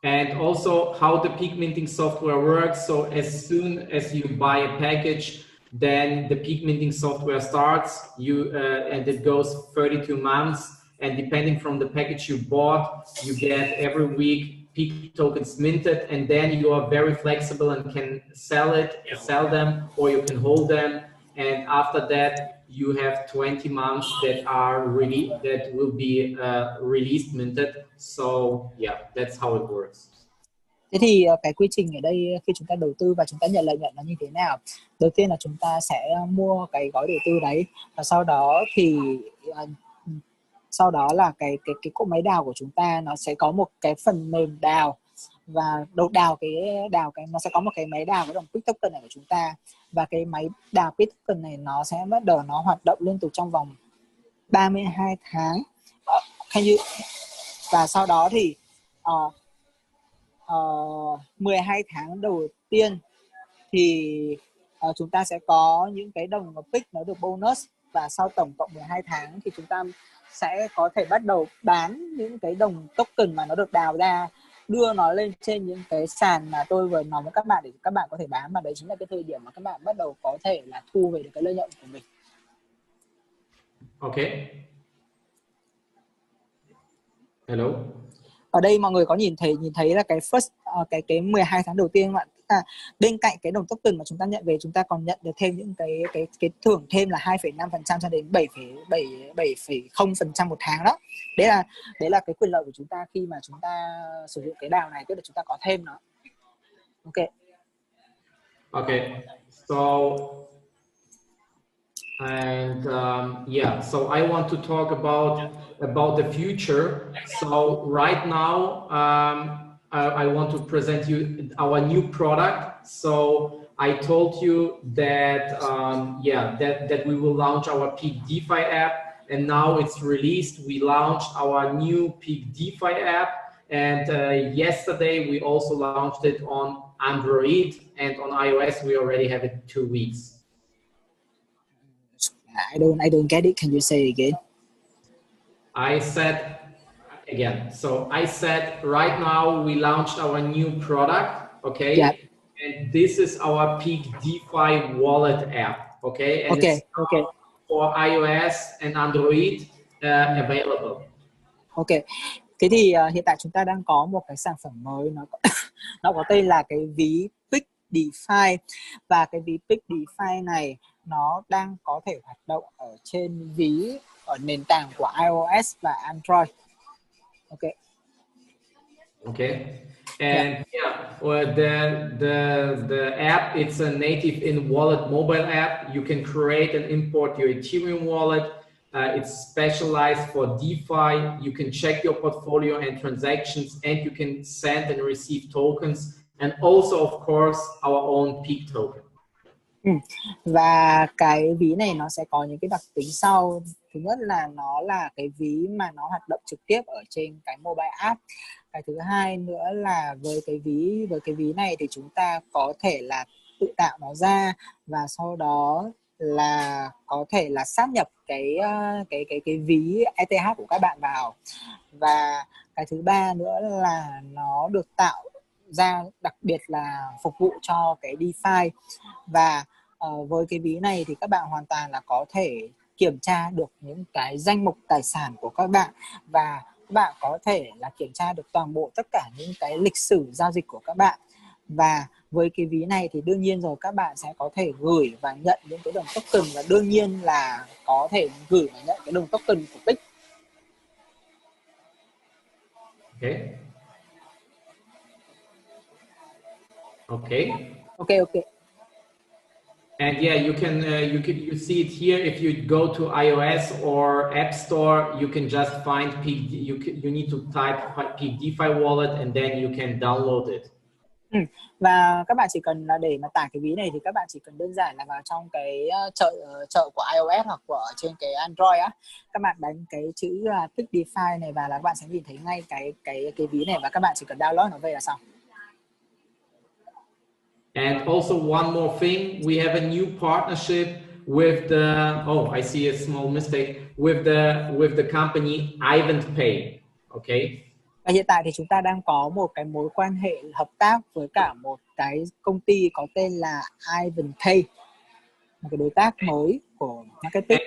Speaker 4: And also how the peak minting software works. So as soon as you buy a package, then the peak minting software starts. And it goes 32 months. And depending from the package you bought, you get every week peak tokens minted. And then you are very flexible and can sell them, or you can hold them. And after that, you have 20 months that will be released minted. So yeah, that's how it works.
Speaker 3: Thế thì cái quy trình ở đây khi chúng ta đầu tư và chúng ta nhận lợi nhuận nó như thế nào? Đầu tiên là chúng ta sẽ mua cái gói đầu tư đấy, và sau đó là cái cỗ máy đào của chúng ta nó sẽ có một cái phần mềm đào, và nó sẽ có một cái máy đào cái đồng Peak token này của chúng ta, và cái máy đào Peak token này nó sẽ bắt đầu nó hoạt động liên tục trong vòng 32 tháng. Và sau đó thì 12 tháng đầu tiên thì chúng ta sẽ có những cái đồng Peak nó được bonus, và sau tổng cộng 12 tháng thì chúng ta sẽ có thể bắt đầu bán những cái đồng token mà nó được đào ra, đưa nó lên trên những cái sàn mà tôi vừa nói với các bạn để các bạn có thể bán, mà đấy chính là cái thời điểm mà các bạn bắt đầu có thể là thu về được cái lợi nhuận của mình.
Speaker 4: Okay. Hello.
Speaker 3: Ở đây mọi người có nhìn thấy là cái cái 12 tháng đầu tiên các bạn, bên cạnh cái đồng token mà chúng ta nhận về, chúng ta còn nhận được thêm những cái thưởng thêm là 2,5% cho đến 7,0% một tháng đó. Đấy là cái quyền lợi của chúng ta khi mà chúng ta sử dụng cái đào này, tức là chúng ta có thêm nó. Ok.
Speaker 4: Okay. So and so I want to talk about the future. So right now, I want to present you our new product. So I told you that that we will launch our Peak DeFi app, and now it's released. We launched our new Peak DeFi app, and yesterday we also launched it on Android, and on iOS we already have it 2 weeks.
Speaker 3: I don't get it. Can you say again?
Speaker 4: I said again. So I said right now we launched our new product, okay?
Speaker 3: Yeah.
Speaker 4: And this is our Peak DeFi wallet app, okay? And
Speaker 3: Okay,
Speaker 4: it's
Speaker 3: okay.
Speaker 4: for iOS and Android available.
Speaker 3: Okay. Thế thì hiện tại chúng ta đang có một cái sản phẩm mới, nó có tên là cái ví Peak DeFi, và cái ví Peak DeFi này nó đang có thể hoạt động ở trên ví ở nền tảng của iOS và Android. Okay.
Speaker 4: Okay. And well, the app, it's a native in wallet mobile app. You can create and import your Ethereum wallet. It's specialized for DeFi. You can check your portfolio and transactions, and you can send and receive tokens, and also, of course, our own Peak token.
Speaker 3: Và cái ví này nó sẽ có những cái đặc tính sau. Thứ nhất là nó là cái ví mà nó hoạt động trực tiếp ở trên cái mobile app. Cái thứ hai nữa là với cái ví này thì chúng ta có thể là tự tạo nó ra, và sau đó là có thể là sát nhập cái ví ETH của các bạn vào. Và cái thứ ba nữa là nó được tạo ra đặc biệt là phục vụ cho cái DeFi. Và với cái ví này thì các bạn hoàn toàn là có thể kiểm tra được những cái danh mục tài sản của các bạn, và các bạn có thể là kiểm tra được toàn bộ tất cả những cái lịch sử giao dịch của các bạn. Và với cái ví này thì đương nhiên rồi, các bạn sẽ có thể gửi và nhận những cái đồng token, và đương nhiên là có thể gửi và nhận cái đồng token của Peak. Okay.
Speaker 4: And yeah, you see it here. If you go to iOS or App Store, you can just find Peak. You need to type Peak DeFi wallet, and then you can download it.
Speaker 3: Và các bạn chỉ cần là để mà tải cái ví này thì các bạn chỉ cần đơn giản là vào trong cái chợ của iOS hoặc của trên cái Android á, các bạn đánh cái chữ Peak DeFi này và là các bạn sẽ nhìn thấy ngay cái ví này, và các bạn chỉ cần download nó về là xong.
Speaker 4: And also one more thing, we have a new partnership with I see a small mistake, with the company Pay. Okay.
Speaker 3: Và hiện tại thì chúng ta đang có một cái mối quan hệ hợp tác với cả một cái công ty có tên là Pay, một cái đối tác mới của Marketpeak.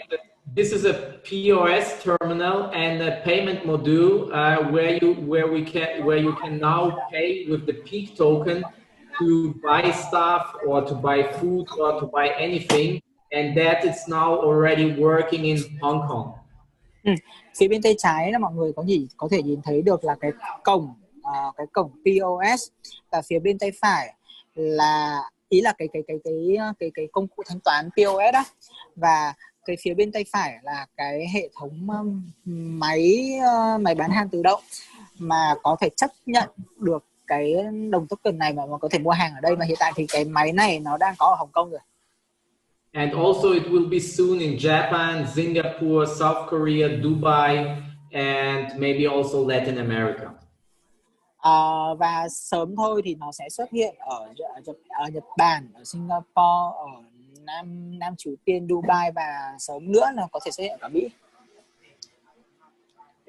Speaker 4: This is a POS terminal and a payment module where you can now pay with the Peak token to buy stuff or to buy food or to buy anything, and that is now already working in Hong Kong.
Speaker 3: Phía bên tay trái là mọi người có thể nhìn thấy được là cái cổng POS, và phía bên tay phải là cái công cụ thanh toán POS đó, và cái phía bên tay phải là cái hệ thống máy bán hàng tự động mà có thể chấp nhận được cái đồng token này mà có thể mua hàng ở đây. Mà hiện tại thì cái máy này nó đang có ở Hồng Kông rồi.
Speaker 4: And also it will be soon in Japan, Singapore, South Korea, Dubai, and maybe also Latin America.
Speaker 3: Và sớm thôi thì nó sẽ xuất hiện ở Nhật Bản, ở Singapore, ở Nam Triều Tiên, Dubai, và sớm nữa là có thể xuất hiện ở Mỹ.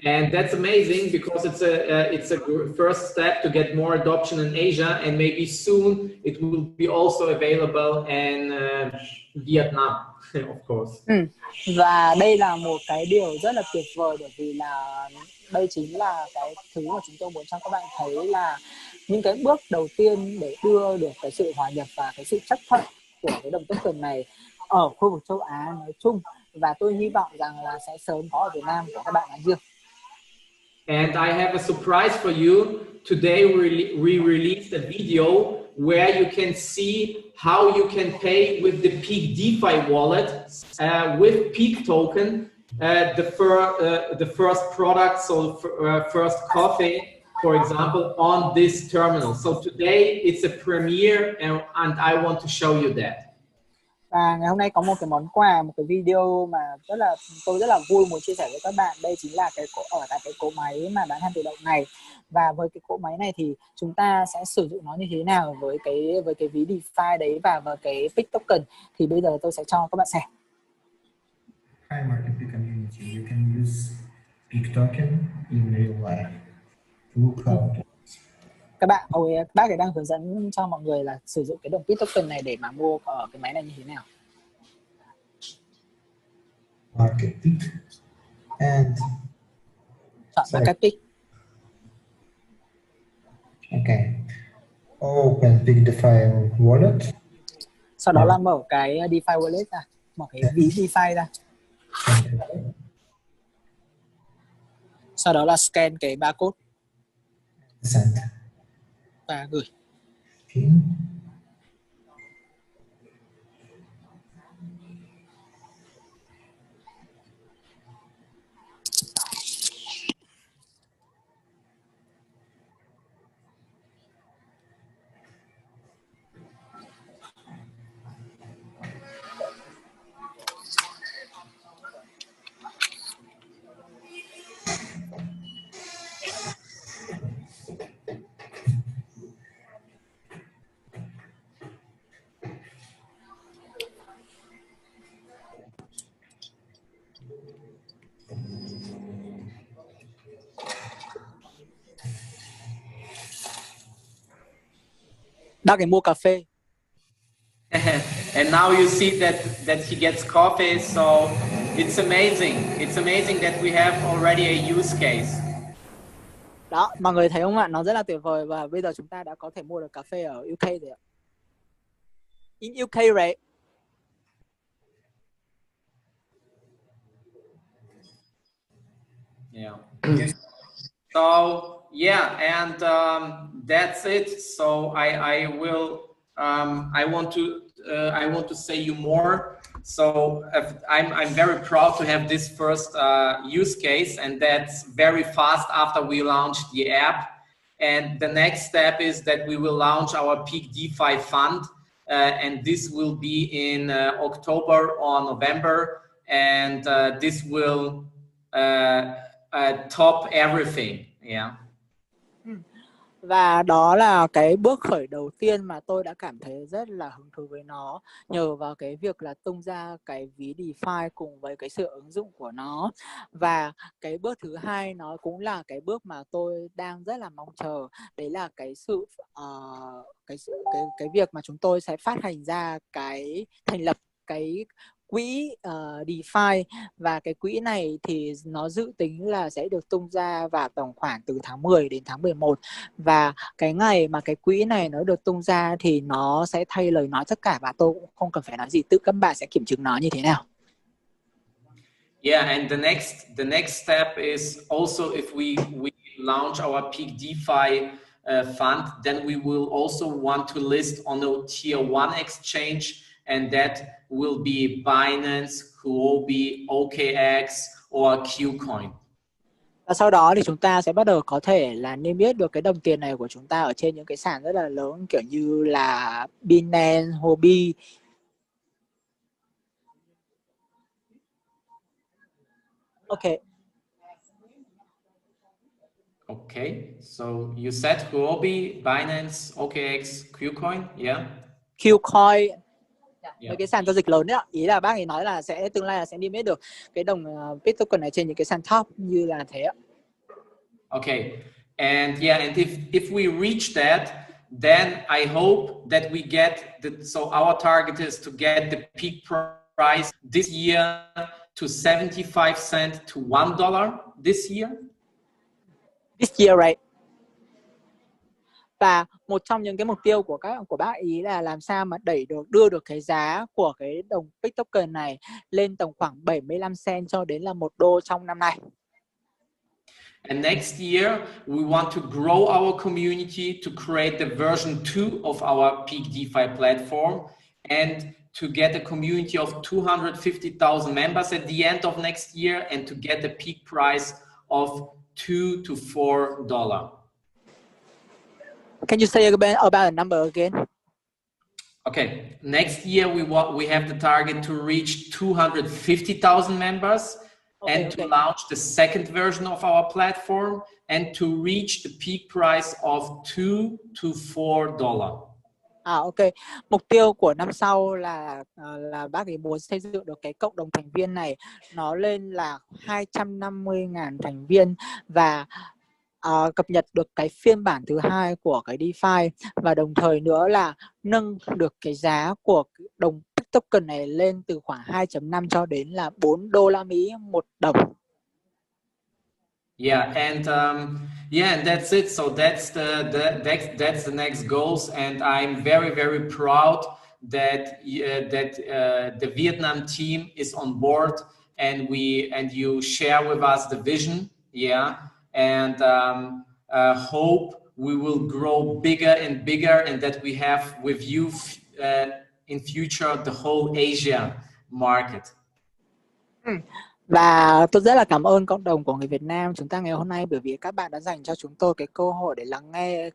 Speaker 4: And that's amazing because it's a first step to get more adoption in Asia, and maybe soon it will be also available in Vietnam, of course.
Speaker 3: Và đây là một cái điều rất là tuyệt vời, bởi vì là đây chính là cái thứ mà chúng tôi muốn cho các bạn thấy là những cái bước đầu tiên để đưa được cái sự hòa nhập và cái sự chấp thuận của cái đồng token này ở khu vực châu Á nói chung, và tôi hy vọng rằng là sẽ sớm có ở Việt Nam của các bạn nói riêng.
Speaker 4: And I have a surprise for you. Today we released a video where you can see how you can pay with the Peak DeFi wallet with Peak token, the first product, so first coffee, for example, on this terminal. So today it's a premiere, and I want to show you that.
Speaker 3: Và ngày hôm nay có một cái món quà, một cái video mà tôi rất là vui muốn chia sẻ với các bạn. Đây chính là ở tại cái cỗ máy mà bán hàng tự động này. Và với cái cỗ máy này thì chúng ta sẽ sử dụng nó như thế nào với cái ví DeFi đấy và với cái Pick token, thì bây giờ tôi sẽ cho các bạn xem.
Speaker 6: Hi Marketpeak community, you can use Pick token in real life through cloud.
Speaker 3: Các bác ấy đang hướng dẫn cho mọi người là sử dụng cái đồng Pick token này để mà mua ở cái máy này như thế nào.
Speaker 6: Marketpeak and
Speaker 3: Chọn Marketpeak.
Speaker 6: okay. Open Pick DeFi wallet.
Speaker 3: Sau đó là mở cái DeFi wallet ra, mở cái ví DeFi ra. Sau đó là scan cái barcode
Speaker 6: Send.
Speaker 3: và gửi.
Speaker 6: Okay.
Speaker 3: Bác ấy mua cà phê.
Speaker 4: And now you see that he gets coffee, so it's amazing. It's amazing that we have already a use case.
Speaker 3: Đó, mọi người thấy không ạ? Nó rất là tuyệt vời và bây giờ chúng ta đã có thể mua được cà phê ở UK rồi ạ. In UK, right?
Speaker 4: Yeah. So yeah, and that's it. So I will I want to say you more. So I'm very proud to have this first use case, and that's very fast after we launched the app. And the next step is that we will launch our Peak DeFi fund, and this will be in October or November, and this will top everything. Yeah.
Speaker 3: Và đó là cái bước khởi đầu tiên mà tôi đã cảm thấy rất là hứng thú với nó, nhờ vào cái việc là tung ra cái ví DeFi cùng với cái sự ứng dụng của nó. Và cái bước thứ hai nó cũng là cái bước mà tôi đang rất là mong chờ, đấy là cái việc mà chúng tôi sẽ phát hành ra thành lập cái quỹ DeFi. Và cái quỹ này thì nó dự tính là sẽ được tung ra vào tầm khoảng từ tháng 10 đến tháng 11. Và cái ngày mà cái quỹ này nó được tung ra thì nó sẽ thay lời nói tất cả, và tôi cũng không cần phải nói gì, tự các bạn sẽ kiểm chứng nó như thế nào.
Speaker 4: Yeah, and the next step is also if we launch our Peak DeFi fund, then we will also want to list on a tier 1 exchange, and that will be Binance, Huobi, OKX or Qcoin.
Speaker 3: Và sau đó thì chúng ta sẽ bắt đầu có thể là niêm yết được cái đồng tiền này của chúng ta ở trên những cái sàn rất là lớn, kiểu như là Binance, Huobi. Okay.
Speaker 4: Okay, so you said Huobi, Binance, OKX, Qcoin, yeah?
Speaker 3: Qcoin.
Speaker 4: Yeah.
Speaker 3: Mấy cái sàn giao dịch lớn đấy ạ. Ý là bác ấy nói là tương lai là sẽ niêm yết được cái đồng Pick token này trên những cái sàn top như là thế ạ.
Speaker 4: Okay, and yeah, and if we reach that, then I hope that we get so our target is to get the peak price this year to 75 cents to $1 this year.
Speaker 3: This year, right? Và một trong những cái mục tiêu của bác ý là làm sao mà đưa được cái giá của cái đồng Pick token này lên tầm khoảng 75 cent cho đến là $1 trong năm nay.
Speaker 4: And next year, we want to grow our community to create the version 2 of our Peak DeFi platform and to get a community of 250,000 members at the end of next year and to get a peak price of $2 to $4.
Speaker 3: Can you say about the number again?
Speaker 4: Okay, next year we have the target to reach 250,000 members and to launch the second version of our platform and to reach the peak price of $2 to $4.
Speaker 3: Ok, mục tiêu của năm sau là bác ấy muốn xây dựng được cái cộng đồng thành viên này nó lên là 250.000 thành viên và cập nhật được cái phiên bản thứ hai của cái DeFi và đồng thời nữa là nâng được cái giá của đồng token này lên từ khoảng 2.5 cho đến là $4 một đồng.
Speaker 4: Yeah, and and that's it. So that's the next goals, and I'm very, very proud that the Vietnam team is on board, and you share with us the vision. Yeah, and hope we will grow bigger and bigger, and that we have with you in future the whole Asia market.
Speaker 3: Và tôi rất là cảm ơn cộng đồng của người Việt Nam chúng ta ngày hôm nay bởi vì các bạn đã dành cho chúng tôi cái cơ hội để lắng nghe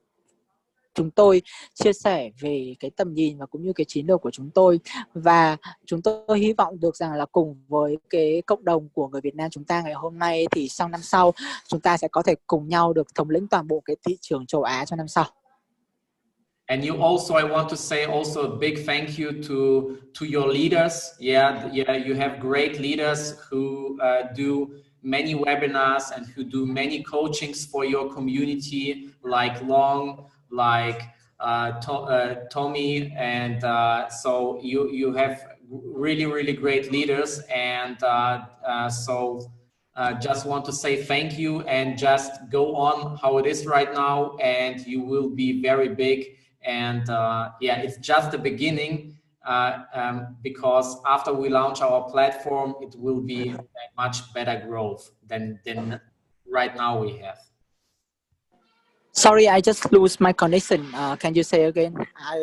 Speaker 3: chúng tôi chia sẻ về cái tầm nhìn và cũng như cái chiến lược của chúng tôi. Và chúng tôi hy vọng được rằng là cùng với cái cộng đồng của người Việt Nam chúng ta ngày hôm nay thì sau năm sau chúng ta sẽ có thể cùng nhau được thống lĩnh toàn bộ cái thị trường châu Á cho năm sau.
Speaker 4: And you also, I want to say also a big thank you to your leaders. Yeah, you have great leaders who do many webinars and who do many coachings for your community, like Long, like Tommy, and so you have really, really great leaders, and just want to say thank you and just go on how it is right now, and you will be very big. And it's just the beginning because after we launch our platform, it will be a much better growth than right now we have.
Speaker 3: Sorry, I just lose my connection. Can you say again?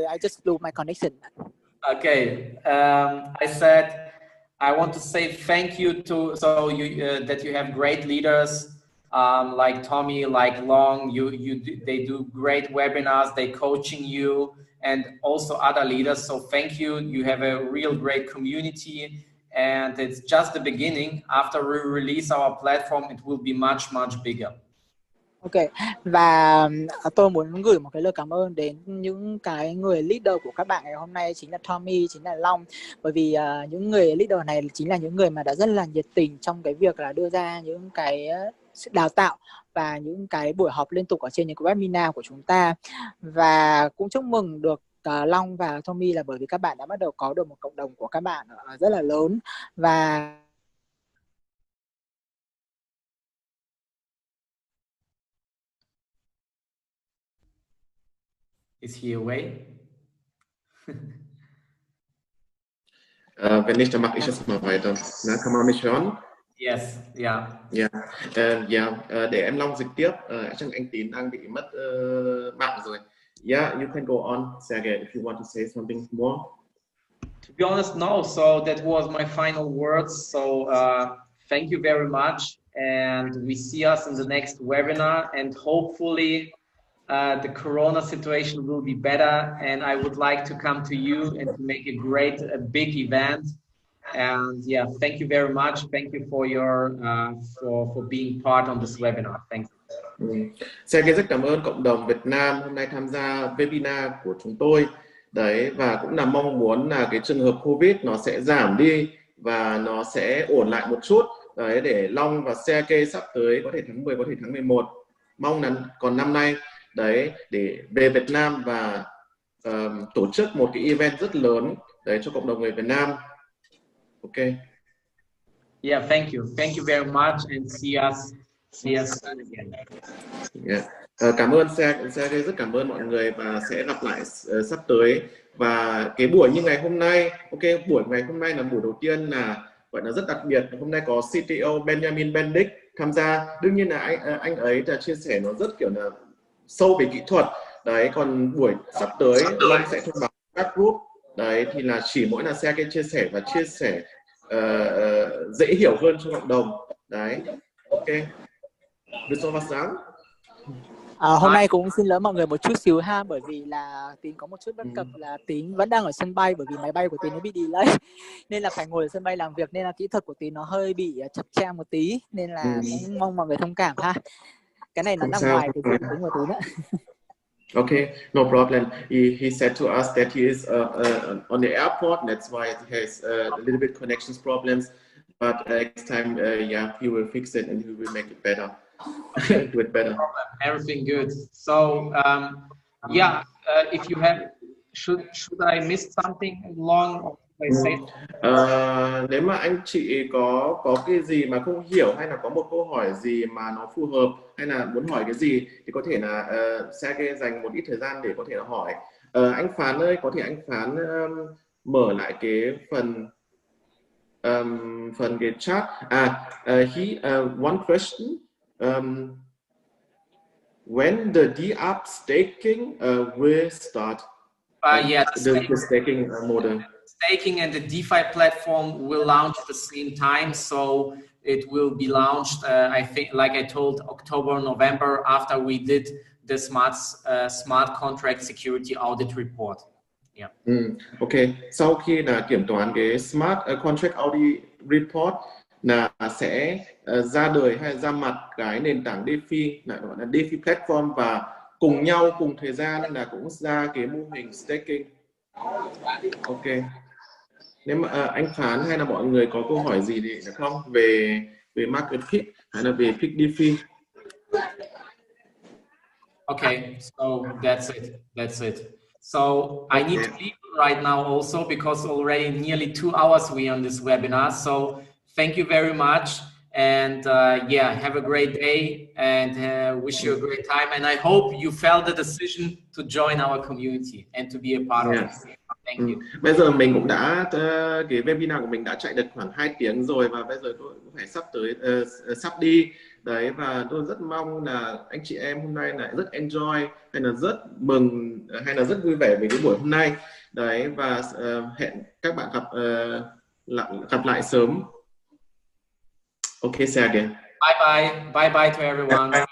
Speaker 3: I just lose my connection.
Speaker 4: Okay, I said I want to say thank you to that you have great leaders. Like Tommy, like Long, they do great webinars, they coaching you, and also other leaders. So thank you. You have a real great community, and it's just the beginning. After we release our platform, it will be much, much bigger.
Speaker 3: Ok, và tôi muốn gửi một cái lời cảm ơn đến những cái người leader của các bạn ngày hôm nay, chính là Tommy, chính là Long, bởi vì những người leader này chính là những người mà đã rất là nhiệt tình trong cái việc là đưa ra những cái sự đào tạo và những cái buổi họp liên tục ở trên những cái webinar của chúng ta. Và cũng chúc mừng được Long và Tommy là bởi vì các bạn đã bắt đầu có được một cộng đồng của các bạn rất là lớn. Và
Speaker 4: Is he away?
Speaker 5: Wenn nicht, dann mache ich es mal weiter. Na, kann man mich hören?
Speaker 4: Yes, yeah.
Speaker 5: Để em Long dịch tiếp. Chắc anh Tín đang bị mất mạng rồi. Yeah, you can go on, Sergey, if you want to say something more.
Speaker 4: To be honest, no. So that was my final words. So thank you very much, and we see us in the next webinar, and hopefully the corona situation will be better, and I would like to come to you and to make a big event. And yeah, thank you very much. Thank you for your for being part on this webinar. Thank you.
Speaker 5: Sergey rất cảm ơn cộng đồng Việt Nam hôm nay tham gia webinar của chúng tôi. Đấy, và cũng là mong muốn là cái trường hợp Covid nó sẽ giảm đi và nó sẽ ổn lại một chút. Đấy, để Long và Sergey sắp tới có thể tháng 10, có thể tháng 11. Mong là còn năm nay đấy để về Việt Nam và tổ chức một cái event rất lớn đấy cho cộng đồng người Việt Nam. Ok.
Speaker 4: Yeah, thank you very much, and see us soon again.
Speaker 5: Yeah. Cảm ơn Sergey, rất cảm ơn mọi người và sẽ gặp lại sắp tới. Và cái buổi như ngày hôm nay, buổi ngày hôm nay là buổi đầu tiên là gọi là rất đặc biệt. Hôm nay có CTO Benjamin Bendick tham gia. Đương nhiên là anh ấy là chia sẻ nó rất kiểu là sâu về kỹ thuật. Đấy, còn buổi sắp tới Long sẽ thông báo các group. Đấy thì là chỉ mỗi là Sergey chia sẻ dễ hiểu hơn cho cộng đồng. Đấy. Ok. Được rồi, vào sáng.
Speaker 3: Hôm nay cũng xin lỗi mọi người một chút xíu ha, bởi vì là Tín có một chút bất cập là Tín vẫn đang ở sân bay, bởi vì máy bay của Tín nó bị delay nên là phải ngồi ở sân bay làm việc, nên là kỹ thuật của Tín nó hơi bị chập chang một tí, nên là cũng mong mọi người thông cảm ha. Cái này nó nằm ngoài cái dự tính của Tín á.
Speaker 5: Okay, no problem. He said to us that he is on the airport. That's why he has a little bit connections problems. But next time, yeah, he will fix it and he will make it better. Do it better.
Speaker 4: Everything good. So yeah, if you have, should I miss something long or I say?
Speaker 5: Nếu mà anh chị có cái gì mà không hiểu hay là có một câu hỏi gì mà nó phù hợp hay là muốn hỏi cái gì thì có thể là sẽ dành một ít thời gian để có thể là hỏi. Anh Phán ơi, có thể anh Phán mở lại cái phần cái chat. One question. When the DApp staking will start?
Speaker 4: Yeah,
Speaker 5: the staking model.
Speaker 4: Staking and the DeFi platform will launch at the same time, so it will be launched. I think, like I told, October, November, after we did the smart contract security audit report. Yeah.
Speaker 5: Okay. Sau khi là kiểm toán cái smart contract audit report là sẽ ra đời hay ra mặt cái nền tảng DeFi, lại gọi là DeFi platform, và cùng nhau cùng thời gian nên là cũng ra cái mô hình staking. Ok. Nếu mà anh Phán hay là mọi người có câu hỏi gì thì được không về Marketpeak hay là về Pick DeFi?
Speaker 4: Okay, so that's it. So I need to leave right now also, because already nearly 2 hours we on this webinar. So thank you very much, and yeah, have a great day, and wish you a great time. And I hope you felt the decision to join our community and to be a part of it. Thank you.
Speaker 5: Bây giờ mình cũng đã cái webinar của mình đã chạy được khoảng 2 tiếng rồi, và bây giờ tôi cũng phải sắp đi đấy, và tôi rất mong là anh chị em hôm nay lại rất enjoy, hay là rất mừng, hay là rất vui vẻ về cái buổi hôm nay đấy, và hẹn các bạn gặp lại sớm. Okay, say again.
Speaker 4: Bye bye to everyone.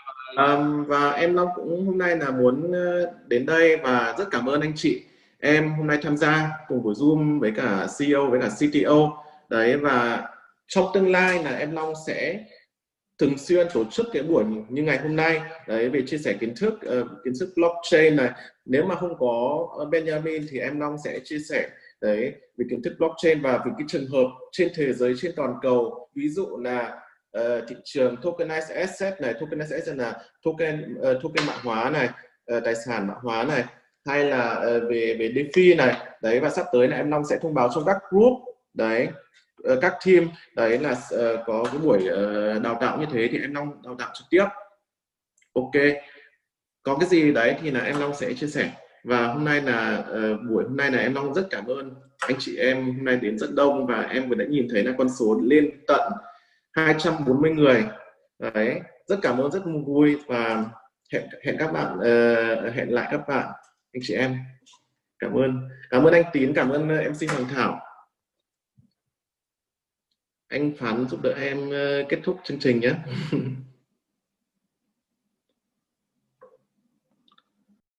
Speaker 5: Và em Long cũng hôm nay là muốn đến đây và rất cảm ơn anh chị em hôm nay tham gia cùng buổi Zoom với cả CEO với cả CTO đấy, và trong tương lai là em Long sẽ thường xuyên tổ chức cái buổi như ngày hôm nay đấy, về chia sẻ kiến thức blockchain này. Nếu mà không có Benjamin thì em Long sẽ chia sẻ đấy về kiến thức blockchain và về cái trường hợp trên thế giới, trên toàn cầu, ví dụ là thị trường tokenized asset này, tokenized asset là token mã hóa này, tài sản mã hóa này, hay là về DeFi này đấy. Và sắp tới là em Long sẽ thông báo trong các group đấy, các team đấy là có cái buổi đào tạo như thế thì em Long đào tạo trực tiếp. Ok, có cái gì đấy thì là em Long sẽ chia sẻ. Và hôm nay là buổi hôm nay là em Long rất cảm ơn anh chị em hôm nay đến rất đông, và em vừa đã nhìn thấy là con số lên tận 240 người đấy. Rất cảm ơn, rất vui, và hẹn các bạn, hẹn lại các bạn anh chị em. Cảm ơn anh Tín, cảm ơn MC Hoàng Thảo. Anh Phán giúp đỡ em kết thúc chương trình nhé.